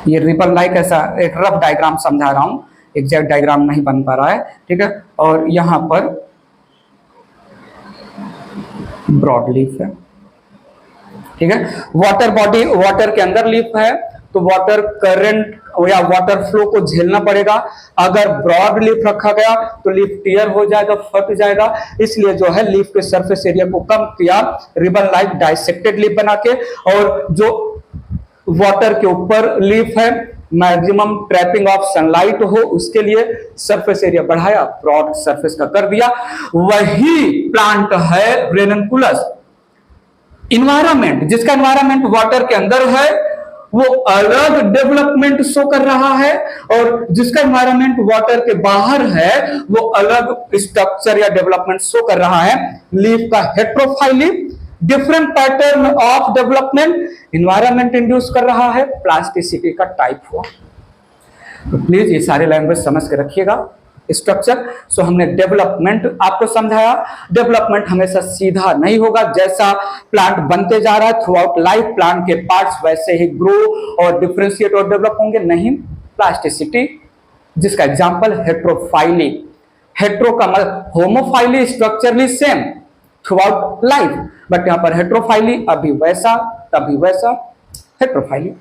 ये रिबन लाइक ऐसा एक रफ डायग्राम समझा रहा हूं, एग्जैक्ट डायग्राम नहीं बन पा रहा है, ठीक है। और यहां पर ब्रॉड लीफ है, ठीक है। वाटर बॉडी, वाटर के अंदर लीफ है तो वाटर करंट या वाटर फ्लो को झेलना पड़ेगा। अगर ब्रॉड लीफ रखा गया तो लीफ टियर हो जाएगा, फट जाएगा, इसलिए जो है लीफ के सरफेस एरिया को कम किया रिबन लाइक डाइसेक्टेड लीफ बना के, और जो वाटर के ऊपर लीफ है मैक्सिमम ट्रैपिंग ऑफ सनलाइट हो उसके लिए सरफेस एरिया बढ़ाया, ब्रॉड सरफेस का कर दिया। वही प्लांट है रेननकुलस। इन्वायरमेंट, जिसका इन्वायरमेंट वाटर के अंदर है वो अलग डेवलपमेंट शो कर रहा है, और जिसका इन्वायरमेंट वाटर के बाहर है वो अलग स्ट्रक्चर या डेवलपमेंट शो कर रहा है। लीफ का heterophylly, different pattern of development, environment induce कर रहा है, प्लास्टिसिटी का टाइप हुआ। तो प्लीज ये सारे लैंग्वेज समझ के रखिएगा। स्ट्रक्चर, सो हमने डेवलपमेंट आपको समझाया। डेवलपमेंट हमेशा सीधा नहीं होगा, जैसा प्लांट बनते जा रहा है थ्रू आउट लाइफ प्लांट के पार्ट्स वैसे ही ग्रो और डिफरेंशिएट और डेवलप होंगे, नहीं प्लास्टिसिटी, जिसका एग्जांपल हेट्रोफाइली। हेट्रो का मतलब homophylly, structurally same throughout life, but यहां पर हेट्रोफाइली, अभी वैसा तभी वैसा हेट्रोफाइली।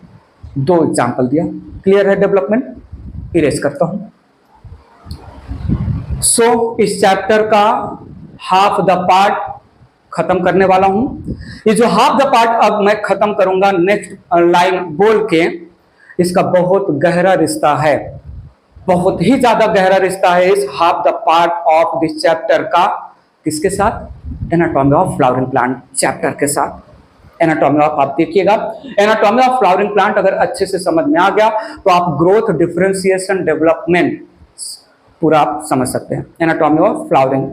दो एग्जांपल दिया, क्लियर है। डेवलपमेंट इरेज करता हूं। सो इस चैप्टर का हाफ द पार्ट खत्म करने वाला हूं। ये जो हाफ द पार्ट अब मैं खत्म करूंगा नेक्स्ट लाइन बोल के, इसका बहुत गहरा रिश्ता है, बहुत ही ज्यादा गहरा रिश्ता है इस half the part of this chapter का, किसके साथ? Anatomy of flowering plant chapter के साथ। एनाटॉमी ऑफ, आप देखिएगा एनाटॉमी ऑफ फ्लावरिंग प्लांट अगर अच्छे से समझ में आ गया तो आप ग्रोथ, डिफरेंशिएशन, डेवलपमेंट पूरा आप समझ सकते हैं। Anatomy of flowering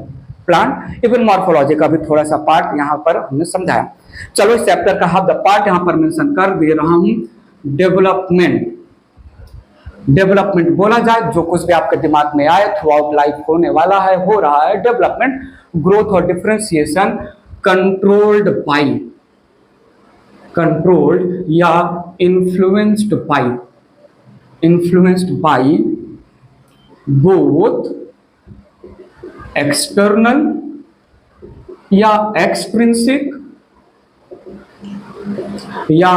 plant, even morphology का भी थोड़ा सा पार्ट यहाँ पर हमने समझाया। चलो इस चैप्टर का हाफ द पार्ट यहाँ पर मेंशन कर दे रहा हूं। डेवलपमेंट, डेवलपमेंट बोला जाए जो कुछ भी आपके दिमाग में आए, थ्रू आउट लाइफ होने वाला है, हो रहा है डेवलपमेंट। ग्रोथ और डिफरेंशिएशन कंट्रोल्ड बाई, कंट्रोल्ड या इन्फ्लुएंस्ड बाई बोथ एक्सटर्नल या एक्सट्रिंसिक या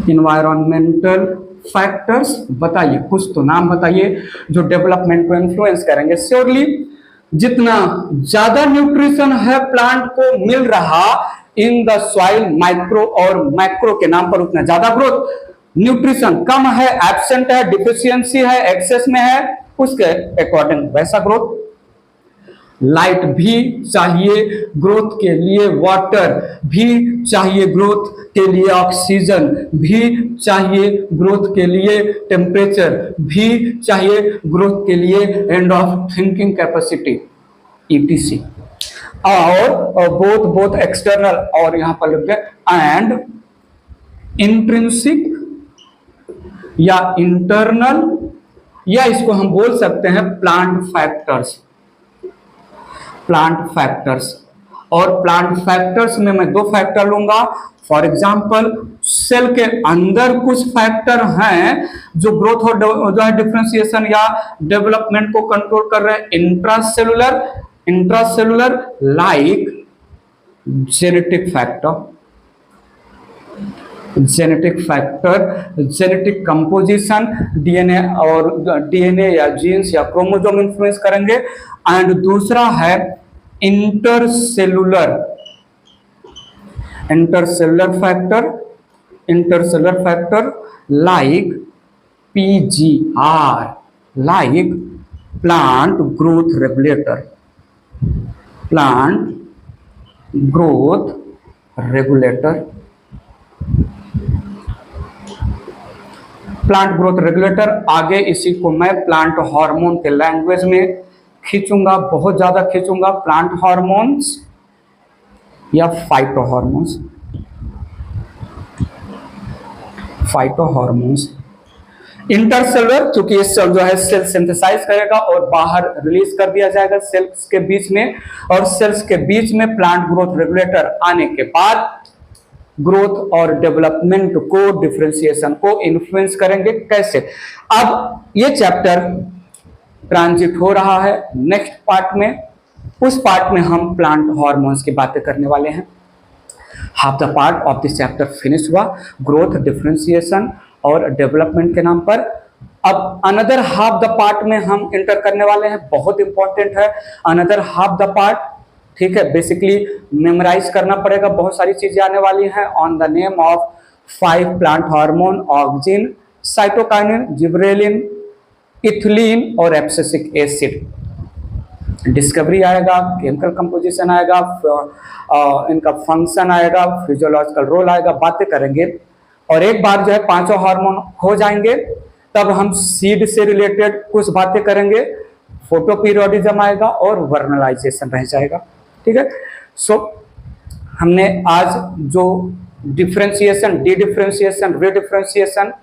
इन्वायरमेंटल फैक्टर्स। बताइए, कुछ तो नाम बताइए जो डेवलपमेंट को इन्फ्लुएंस करेंगे। श्योरली जितना ज्यादा न्यूट्रिशन है प्लांट को मिल रहा इन द सॉइल, माइक्रो और मैक्रो के नाम पर, उतना ज्यादा ग्रोथ। न्यूट्रिशन कम है, एब्सेंट है, डिफिशियंसी है, एक्सेस में है, उसके अकॉर्डिंग वैसा ग्रोथ। लाइट भी चाहिए ग्रोथ के लिए, वाटर भी चाहिए ग्रोथ के लिए, ऑक्सीजन भी चाहिए ग्रोथ के लिए, टेम्परेचर भी चाहिए ग्रोथ के लिए, end of thinking capacity ETC। और बोथ एक्सटर्नल और यहां पर लिख दे एंड इंट्रिंसिक या इंटरनल, या इसको हम बोल सकते हैं प्लांट फैक्टर्स। प्लांट फैक्टर्स, और प्लांट फैक्टर्स में मैं दो फैक्टर लूंगा। फॉर एग्जांपल सेल के अंदर कुछ फैक्टर हैं जो ग्रोथ और जो है डिफरेंशिएशन या डेवलपमेंट को कंट्रोल कर रहे हैं। Intracellular like genetic factor, genetic composition, DNA या जीन्स या क्रोमोसोम इन्फ्लुएंस करेंगे। एंड दूसरा है intercellular factor like PGR, like plant growth regulator, plant growth regulator. आगे इसी को मैं प्लांट हार्मोन के लैंग्वेज में खींचूंगा, बहुत ज्यादा खींचूंगा। प्लांट हार्मोन्स या फाइटोहार्मोन्स। इंटरसेलुलर, क्योंकि ये सेल जो है सेल सिंथेसाइज करेगा और बाहर रिलीज कर दिया जाएगा सेल्स के बीच में, और सेल्स के बीच में प्लांट ग्रोथ रेगुलेटर आने के बाद ग्रोथ और डेवलपमेंट को, डिफरेंशिएशन को इन्फ्लुएंस करेंगे। कैसे? अब ये चैप्टर ट्रांजिट हो रहा है नेक्स्ट पार्ट में। उस पार्ट में हम प्लांट हार्मोन्स की बातें करने वाले हैं। Half the part of this chapter finish हुआ, ग्रोथ, डिफरेंशिएशन और डेवलपमेंट के नाम पर। अब अनदर हाफ द पार्ट में हम इंटर करने वाले हैं, बहुत इंपॉर्टेंट है अनदर हाफ द पार्ट। ठीक है, बेसिकली मेमोराइज करना पड़ेगा, बहुत सारी चीजें आने वाली हैं। On the name of 5 plant hormone, auxin, cytokinin, gibberellin, ethylene और एब्सिसिक एसिड। डिस्कवरी आएगा, केमिकल कंपोजिशन आएगा, इनका फंक्शन आएगा, फिजियोलॉजिकल रोल आएगा, बातें करेंगे। और एक बार जो है पांचों हार्मोन हो जाएंगे तब हम सीड से रिलेटेड कुछ बातें करेंगे, फोटोपीरियोडिज्म आएगा और वर्नलाइजेशन रह जाएगा। ठीक है, सो हमने आज जो differentiation, D differentiation, रीडिफरेंशिएशन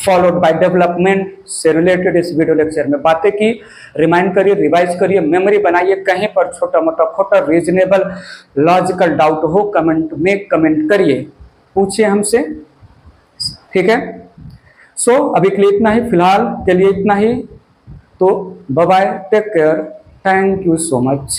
followed by development से रिलेटेड इस वीडियो लेक्चर में बातें की। रिमाइंड करिए, रिवाइज करिए, मेमोरी बनाइए। कहीं पर छोटा मोटा खोटा रीजनेबल लॉजिकल डाउट हो कमेंट में कमेंट करिए, पूछिए हमसे। ठीक है, सो अभी के लिए इतना ही, फिलहाल के लिए इतना ही। तो bye bye, take care, thank you so much.